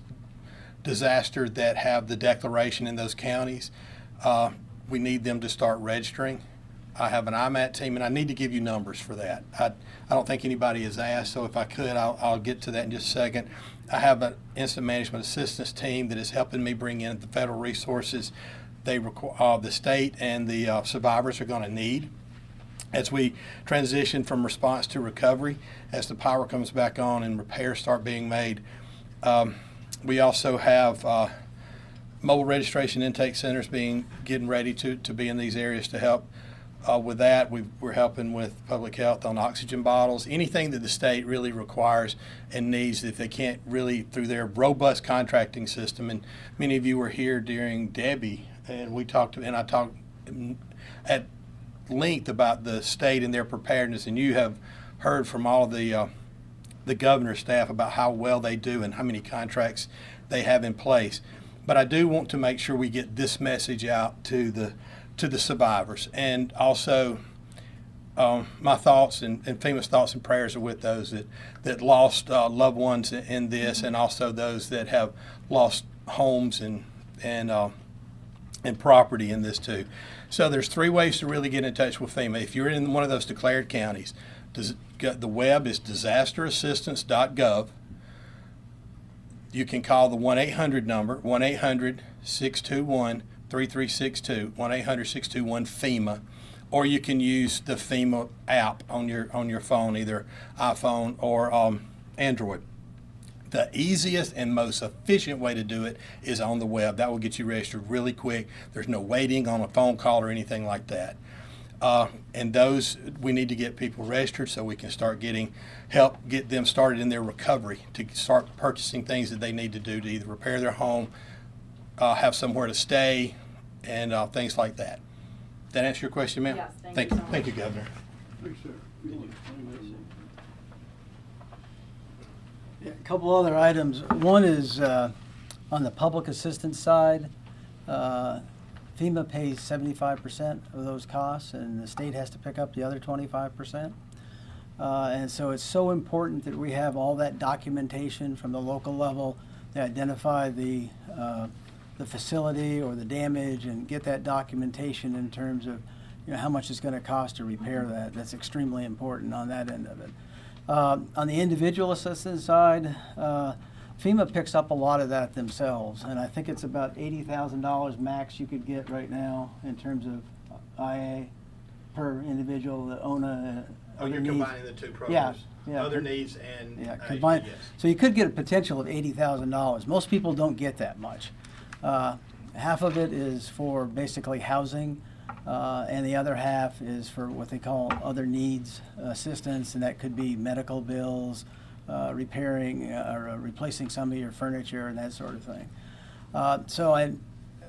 disaster that have the declaration in those counties. We need them to start registering. I have an IMAT team, and I need to give you numbers for that. I don't think anybody has asked, so if I could, I'll get to that in just a second. I have an incident management assistance team that is helping me bring in the federal resources the state and the survivors are going to need as we transition from response to recovery, as the power comes back on and repairs start being made. We also have mobile registration intake centers getting ready to be in these areas to help with that. We're helping with public health on oxygen bottles, anything that the state really requires and needs if they can't really through their robust contracting system. And many of you were here during Debbie, and I talked at length about the state and their preparedness, and you have heard from all of the governor's staff about how well they do and how many contracts they have in place. But I do want to make sure we get this message out to the survivors, and also my thoughts and FEMA's thoughts and prayers are with those that lost loved ones in this, and also those that have lost homes and property in this too. So there's 3 ways to really get in touch with FEMA. If you're in one of those declared counties, the web is disasterassistance.gov. You can call the 1-800 number, 1-800-621-3362, 1-800-621-FEMA, or you can use the FEMA app on your phone, either iPhone or Android. The easiest and most efficient way to do it is on the web. That will get you registered really quick. There's no waiting on a phone call or anything like that. And those, we need to get people registered so we can start get them started in their recovery, to start purchasing things that they need to do to either repair their home, have somewhere to stay, and things like that. Did that answer your question, ma'am? Yes, thank you. Thank you, Governor. Thanks, sir. A couple other items. One is on the public assistance side. FEMA pays 75% of those costs, and the state has to pick up the other 25%. And so it's so important that we have all that documentation from the local level to identify the facility or the damage, and get that documentation in terms of how much it's going to cost to repair that. That's extremely important on that end of it. On the individual assistance side, FEMA picks up a lot of that themselves, and I think it's about $80,000 max you could get right now in terms of IA. per individual that own a. Oh, you're needs. combining the two programs. Yeah. Other needs and Yeah, IHP, combined. yes. So you could get a potential of $80,000. Most people don't get that much. Half of it is for basically housing, and the other half is for what they call other needs assistance, and that could be medical bills, repairing or replacing some of your furniture and that sort of thing.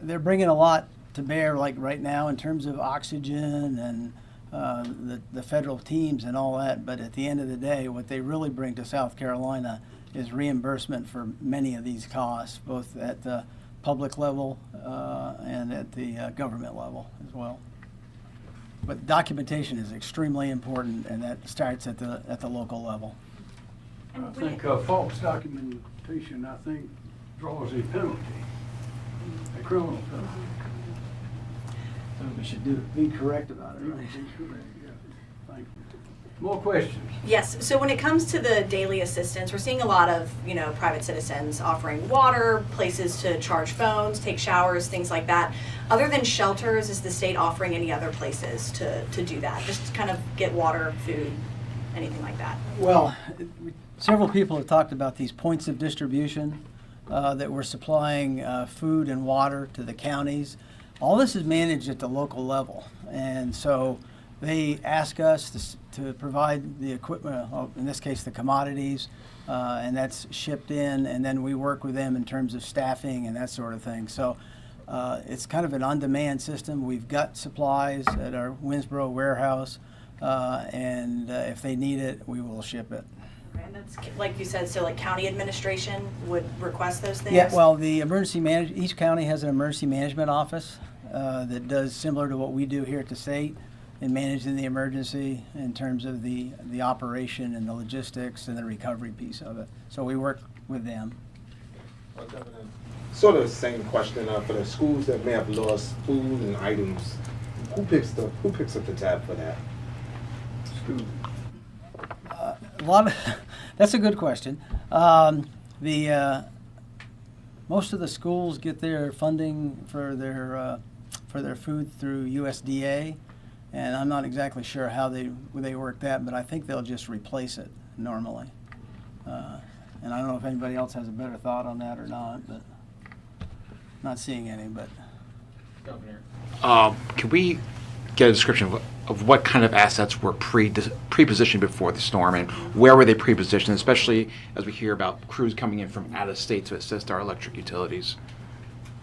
They're bringing a lot to bear, like right now, in terms of oxygen and the federal teams and all that. But at the end of the day, what they really bring to South Carolina is reimbursement for many of these costs, both at the public level and at the government level as well. But documentation is extremely important, and that starts at the local level. I think false documentation, I think, draws a penalty, a criminal penalty. So we should be correct about it. Be correct, yeah. Thank you. More questions? Yes, so when it comes to the daily assistance, we're seeing a lot of, private citizens offering water, places to charge phones, take showers, things like that. Other than shelters, is the state offering any other places to do that? Just to kind of get water, food, anything like that? Well, several people have talked about these points of distribution that we're supplying food and water to the counties. All this is managed at the local level, and so they ask us to provide the equipment, in this case the commodities, and that's shipped in, and then we work with them in terms of staffing and that sort of thing. So it's kind of an on-demand system. We've got supplies at our Winsboro warehouse, and if they need it, we will ship it. And that's, like you said, so like county administration would request those things? Yeah, well, the each county has an emergency management office that does similar to what we do here at the state in managing the emergency in terms of the operation and the logistics and the recovery piece of it. So we work with them. Sort of the same question for the schools that may have lost food and items. Who picks up the tab for that? School. That's a good question. Most of the schools get their funding for their food through USDA, and I'm not exactly sure how they work that, but I think they'll just replace it normally. And I don't know if anybody else has a better thought on that or not, but not seeing any. But Can we get a description of what kind of assets were pre-positioned before the storm, and where were they pre-positioned, especially as we hear about crews coming in from out of state to assist our electric utilities?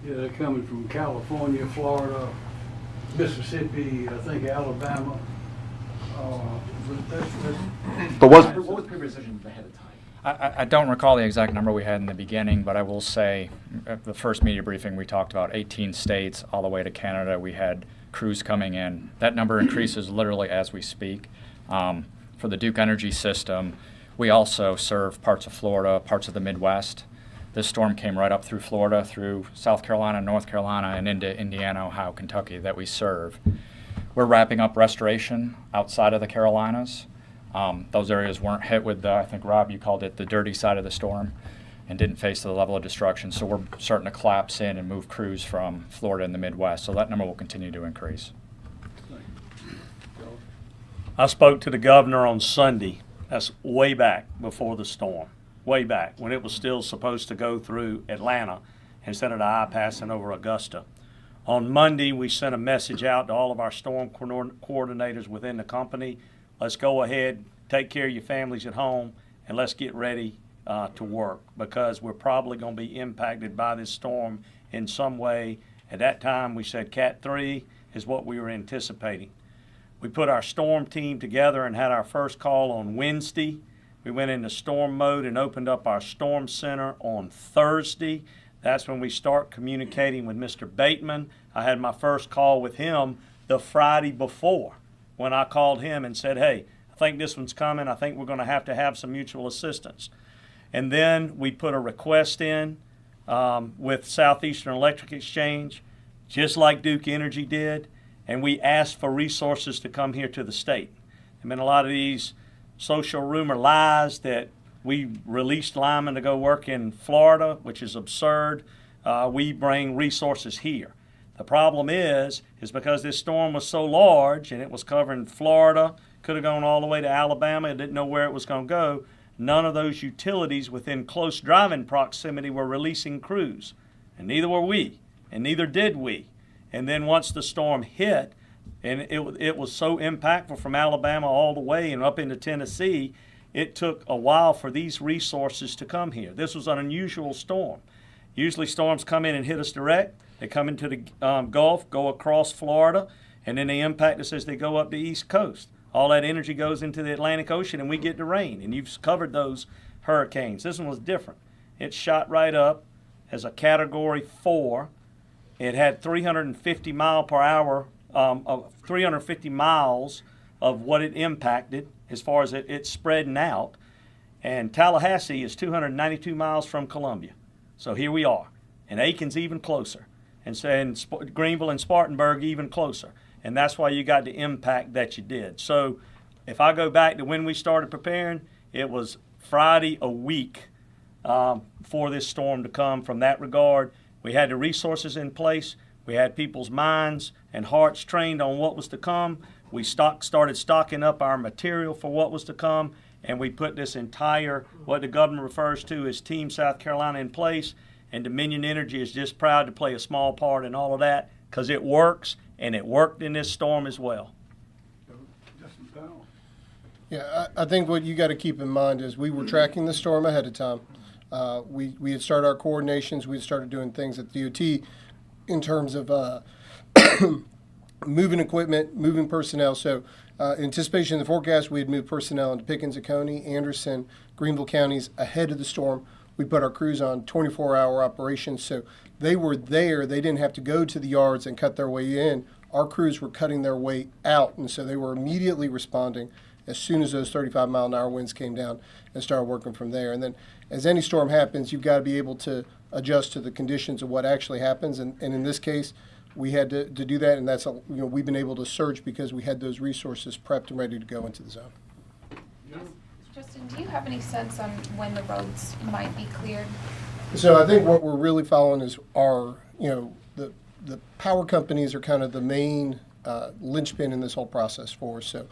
Yeah, they're coming from California, Florida, Mississippi, I think Alabama. But what was pre-positioned ahead of time? I don't recall the exact number we had in the beginning, but I will say at the first media briefing we talked about 18 states all the way to Canada. We had crews coming in. That number increases literally as we speak. For the Duke Energy system, we also serve parts of Florida, parts of the Midwest. This storm came right up through Florida, through South Carolina, North Carolina, and into Indiana, Ohio, Kentucky that we serve. We're wrapping up restoration outside of the Carolinas. Those areas weren't hit with I think, Rob, you called it the dirty side of the storm, and didn't face the level of destruction. So we're starting to collapse in and move crews from Florida and the Midwest. So that number will continue to increase. I spoke to the governor on Sunday. That's way back before the storm, way back when it was still supposed to go through Atlanta instead of the eye passing over Augusta. On Monday, we sent a message out to all of our storm coordinators within the company. Let's go ahead, take care of your families at home, and let's get ready to work, because we're probably going to be impacted by this storm in some way. At that time, we said Cat 3 is what we were anticipating. We put our storm team together and had our first call on Wednesday. We went into storm mode and opened up our storm center on Thursday. That's when we start communicating with Mr. Bateman. I had my first call with him the Friday before, when I called him and said, hey, I think this one's coming. I think we're going to have some mutual assistance. And then we put a request in with Southeastern Electric Exchange, just like Duke Energy did, and we asked for resources to come here to the state. There have been a lot of these social rumor lies that we released linemen to go work in Florida, which is absurd. We bring resources here. The problem is because this storm was so large and it was covering Florida, could have gone all the way to Alabama, it didn't know where it was going to go. None of those utilities within close driving proximity were releasing crews, and neither were we, and neither did we. And then once the storm hit, and it was so impactful from Alabama all the way and up into Tennessee, it took a while for these resources to come here. This was an unusual storm. Usually storms come in and hit us direct. They come into the Gulf, go across Florida, and then they impact us as they go up the East Coast. All that energy goes into the Atlantic Ocean and we get the rain. And you've covered those hurricanes. This one was different. It shot right up as a Category 4. It had 350 mile per hour, 350 miles of what it impacted as far as it spreading out. And Tallahassee is 292 miles from Columbia. So here we are. And Aiken's even closer. And Greenville and Spartanburg even closer. And that's why you got the impact that you did. So if I go back to when we started preparing, it was Friday a week for this storm to come from that regard. We had the resources in place. We had people's minds and hearts trained on what was to come. We started stocking up our material for what was to come. And we put this entire, what the governor refers to as Team South Carolina, in place. And Dominion Energy is just proud to play a small part in all of that because it works. And it worked in this storm as well. Yeah, I think what you got to keep in mind is we were tracking the storm ahead of time. We had started our coordinations. We had started doing things at DOT in terms of moving equipment, moving personnel. So anticipation of the forecast, we had moved personnel into Pickens County, Anderson, Greenville counties ahead of the storm. We put our crews on 24-hour operations, so they were there. They didn't have to go to the yards and cut their way in. Our crews were cutting their way out, and so they were immediately responding as soon as those 35-mile-an-hour winds came down and started working from there. And then as any storm happens, you've got to be able to adjust to the conditions of what actually happens. And in this case, we had to do that, and that's we've been able to surge because we had those resources prepped and ready to go into the zone. Justin, do you have any sense on when the roads might be cleared? So I think what we're really following is the power companies are kind of the main linchpin in this whole process for us. So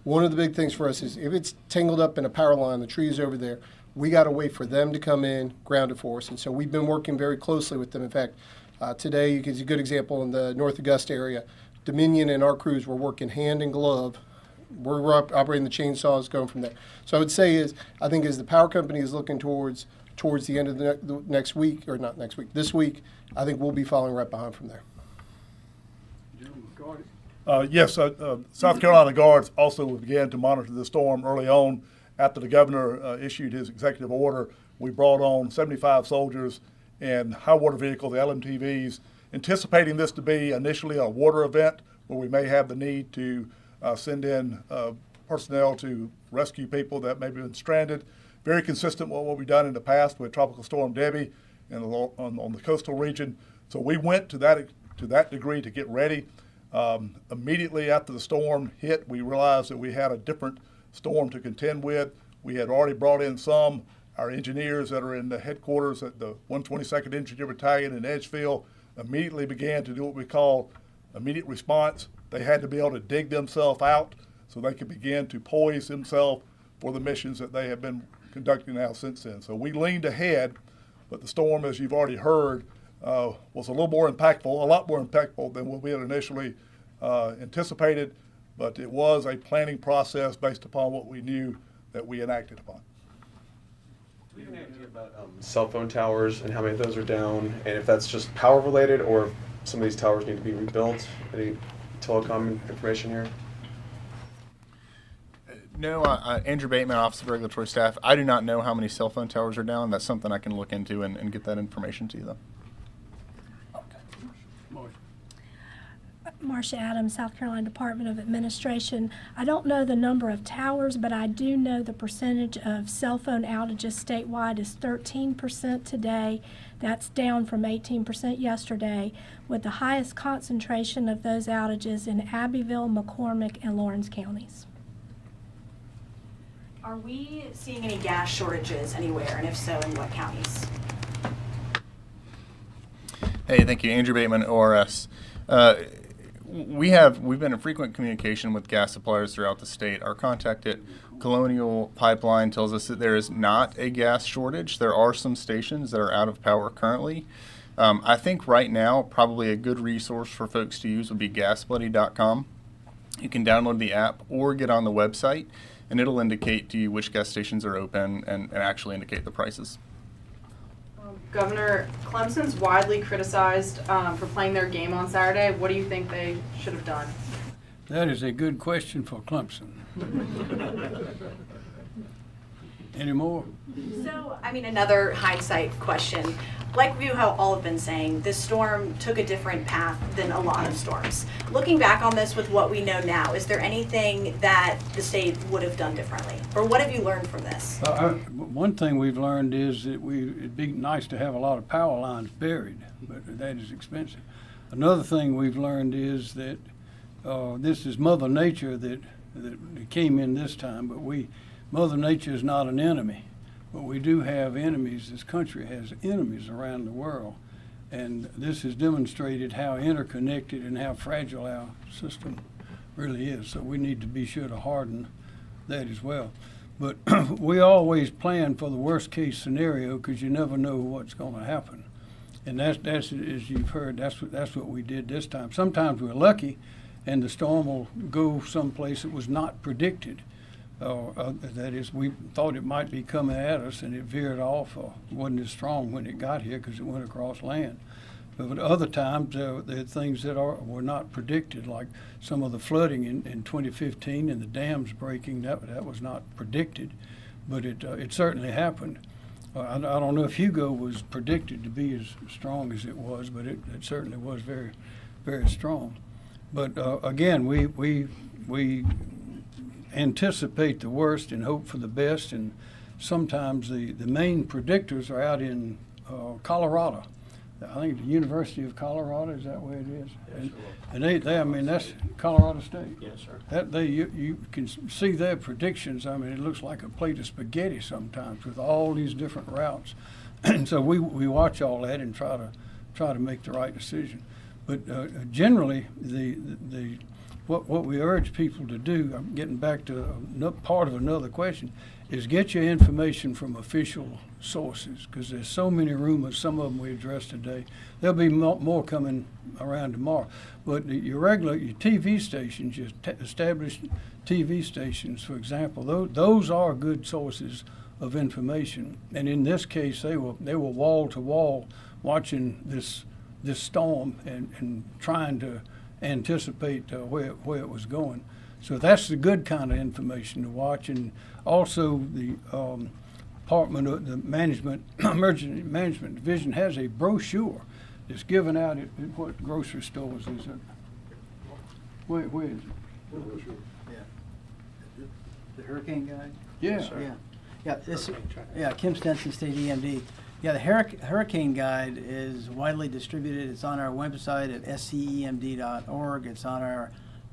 one of the big things for us is if it's tangled up in a power line, the trees over there, we got to wait for them to come in, ground it for us. And so we've been working very closely with them. In fact, today, you can see a good example in the North Augusta area. Dominion and our crews were working hand in glove. We're operating the chainsaws, going from there. So I would say I think as the power company is looking towards the end of the next week, or not next week, this week, I think we'll be following right behind from there. Yes, South Carolina Guards also began to monitor the storm early on. After the governor issued his executive order, we brought on 75 soldiers and high water vehicles, the LMTVs, anticipating this to be initially a water event where we may have the need to send in personnel to rescue people that may have been stranded. Very consistent with what we've done in the past with Tropical Storm Debbie and on the coastal region. So we went to that degree to get ready. Immediately after the storm hit, we realized that we had a different storm to contend with. We had already brought in our engineers that are in the headquarters at the 122nd Infantry Battalion in Edgefield immediately began to do what we call immediate response. They had to be able to dig themselves out so they could begin to poise themselves for the missions that they have been conducting now since then. So we leaned ahead, but the storm, as you've already heard, was a lot more impactful than what we had initially anticipated, but it was a planning process based upon what we knew that we enacted upon. Do you have any idea about cell phone towers and how many of those are down, and if that's just power related or if some of these towers need to be rebuilt? Any telecom information here? No, Andrew Bateman, Office of Regulatory Staff. I do not know how many cell phone towers are down. That's something I can look into and get that information to you, though. Marcia Adams, South Carolina Department of Administration. I don't know the number of towers, but I do know the percentage of cell phone outages statewide is 13% today. That's down from 18% yesterday, with the highest concentration of those outages in Abbeville, McCormick, and Lawrence counties. Are we seeing any gas shortages anywhere, and if so, in what counties? Hey, thank you. Andrew Bateman, ORS. We've been in frequent communication with gas suppliers throughout the state. Our contact at Colonial Pipeline tells us that there is not a gas shortage. There are some stations that are out of power currently. I think right now probably a good resource for folks to use would be gasbuddy.com. You can download the app or get on the website, and it'll indicate to you which gas stations are open and actually indicate the prices. Governor, Clemson's widely criticized for playing their game on Saturday. What do you think they should have done? That is a good question for Clemson. Any more? So, I mean, another hindsight question. Like you how all have been saying, this storm took a different path than a lot of storms. Looking back on this with what we know now, is there anything that the state would have done differently? Or what have you learned from this? One thing we've learned is that it'd be nice to have a lot of power lines buried, but that is expensive. Another thing we've learned is that this is Mother Nature that came in this time, but Mother Nature is not an enemy. But we do have enemies. This country has enemies around the world. And this has demonstrated how interconnected and how fragile our system really is. So we need to be sure to harden that as well. But we always plan for the worst case scenario because you never know what's going to happen. And that's as you've heard, that's what we did this time. Sometimes we're lucky and the storm will go someplace that was not predicted. That is, we thought it might be coming at us, and it veered off. Wasn't as strong when it got here because it went across land. But other times, there are things that were not predicted, like some of the flooding in 2015 and the dams breaking. That was not predicted, but it certainly happened. I don't know if Hugo was predicted to be as strong as it was, but it certainly was very, very strong. But again, we anticipate the worst and hope for the best, and sometimes the main predictors are out in Colorado. I think the University of Colorado, is that where it is? Yes, and they I mean, that's Colorado State. Yes, sir. You can see their predictions. I mean, it looks like a plate of spaghetti sometimes with all these different routes. And so we watch all that and try to make the right decision. But generally, what we urge people to do, I'm getting back to part of another question, is get your information from official sources, because there's so many rumors. Some of them we addressed today. There'll be more coming around tomorrow. But your TV stations, your established TV stations, for example, those are good sources of information. And in this case, they were wall to wall watching this storm and trying to anticipate where it was going. So that's the good kind of information to watch. And also the Department of the Emergency Management Division has a brochure that's given out at what grocery stores is it? Where is it? Yeah. The hurricane guide? Yeah. Yeah, Kim Stenson, State EMD. Yeah, the Hurricane Guide is widely distributed. It's on our website at scemd.org. It's on our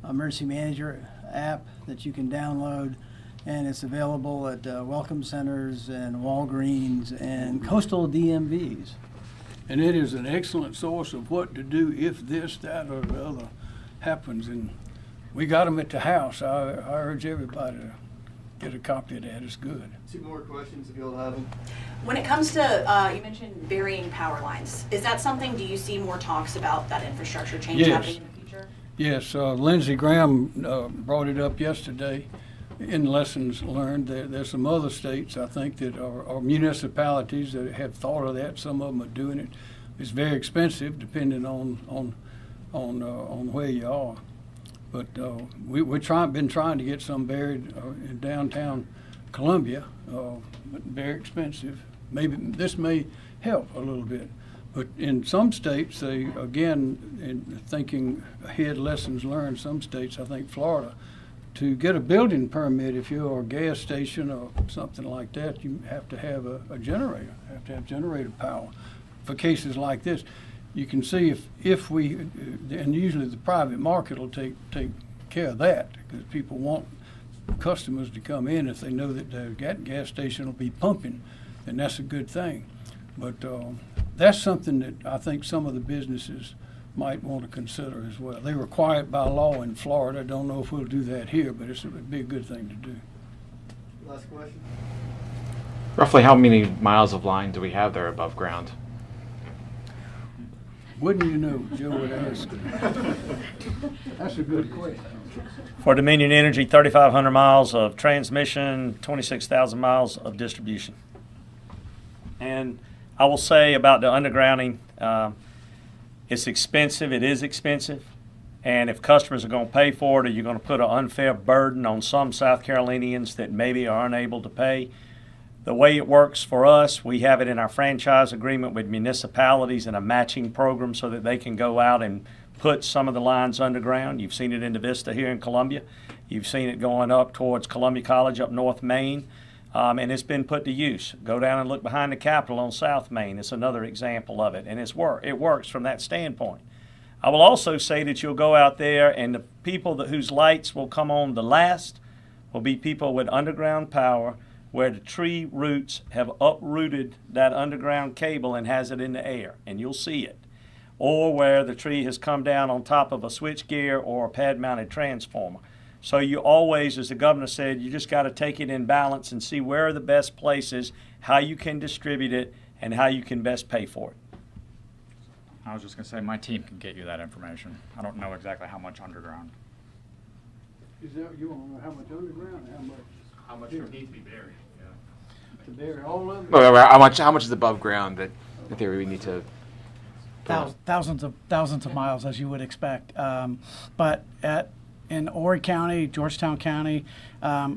Emergency Manager app that you can download, and it's available at Welcome Centers and Walgreens and coastal DMVs. And it is an excellent source of what to do if this, that, or the other happens. And we got them at the house. I urge everybody to get a copy of that. It's good. 2 more questions if you'll have them. When it comes to, you mentioned burying power lines. Is that something, do you see more talks about that infrastructure change happening in the future? Yes, Lindsey Graham brought it up yesterday in lessons learned. There's some other states, I think, that are municipalities that have thought of that. Some of them are doing it. It's very expensive depending on where you are. But we've been trying to get some buried in downtown Columbia, but very expensive. Maybe this may help a little bit. But in some states, they, again, in thinking ahead, lessons learned, some states, I think Florida, to get a building permit, if you're a gas station or something like that, you have to have a generator, have to have generator power for cases like this. You can see if we, and usually the private market will take care of that, because people want customers to come in if they know that the gas station will be pumping, and that's a good thing. But that's something that I think some of the businesses might want to consider as well. They require it by law in Florida. I don't know if we'll do that here, but it would be a good thing to do. Last question. Roughly how many miles of line do we have there above ground? Wouldn't you know, Joe would ask. That's a good question. For Dominion Energy, 3,500 miles of transmission, 26,000 miles of distribution. And I will say about the undergrounding, it's expensive. It is expensive. And if customers are going to pay for it, or you're going to put an unfair burden on some South Carolinians that maybe are unable to pay, the way it works for us, we have it in our franchise agreement with municipalities in a matching program so that they can go out and put some of the lines underground. You've seen it in the Vista here in Columbia. You've seen it going up towards Columbia College up North Main, and it's been put to use. Go down and look behind the Capitol on South Main. It's another example of it, and it works from that standpoint. I will also say that you'll go out there, and the people whose lights will come on the last will be people with underground power, where the tree roots have uprooted that underground cable and has it in the air, and you'll see it. Or where the tree has come down on top of a switchgear or a pad-mounted transformer. So you always, as the governor said, you just got to take it in balance and see where are the best places, how you can distribute it, and how you can best pay for it. I was just going to say, my team can get you that information. I don't know exactly how much underground. Is that, you want to know how much underground, how much would need to be buried? to bury all of it? Well, how much is above ground that in theory we need to? Thousands of miles, as you would expect. But in Horry County, Georgetown County,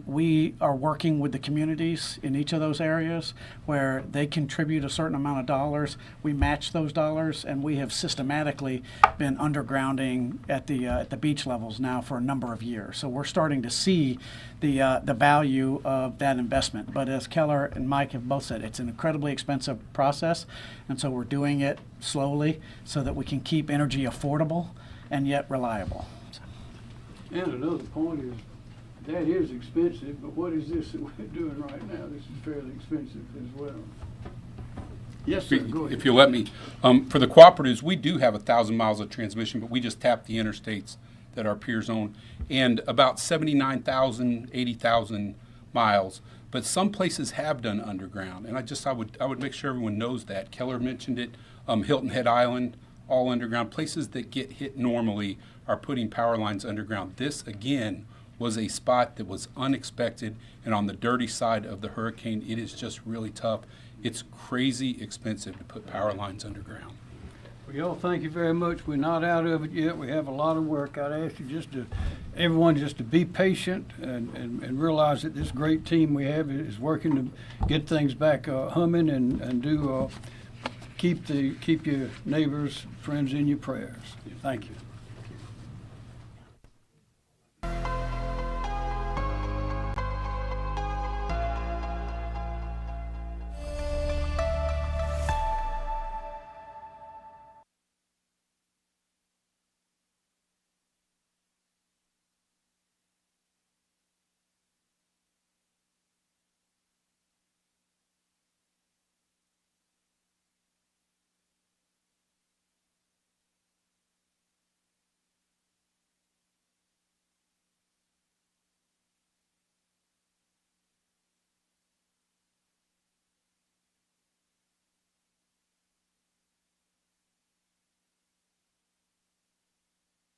we are working with the communities in each of those areas where they contribute a certain amount of dollars. We match those dollars, and we have systematically been undergrounding at the beach levels now for a number of years. So we're starting to see the value of that investment. But as Keller and Mike have both said, it's an incredibly expensive process, and so we're doing it slowly so that we can keep energy affordable and yet reliable. And another point is, that is expensive, but what is this that we're doing right now? This is fairly expensive as well. Yes, sir, go ahead. If you'll let me. For the cooperatives, we do have 1,000 miles of transmission, but we just tap the interstates that our peers own, and about 79,000, 80,000 miles. But some places have done underground, and I would make sure everyone knows that. Keller mentioned it, Hilton Head Island, all underground. Places that get hit normally are putting power lines underground. This, again, was a spot that was unexpected, and on the dirty side of the hurricane, it is just really tough. It's crazy expensive to put power lines underground. Well, y'all, thank you very much. We're not out of it yet. We have a lot of work. I'd ask you everyone just to be patient and realize that this great team we have is working to get things back humming and do keep your neighbors, friends in your prayers. Thank you.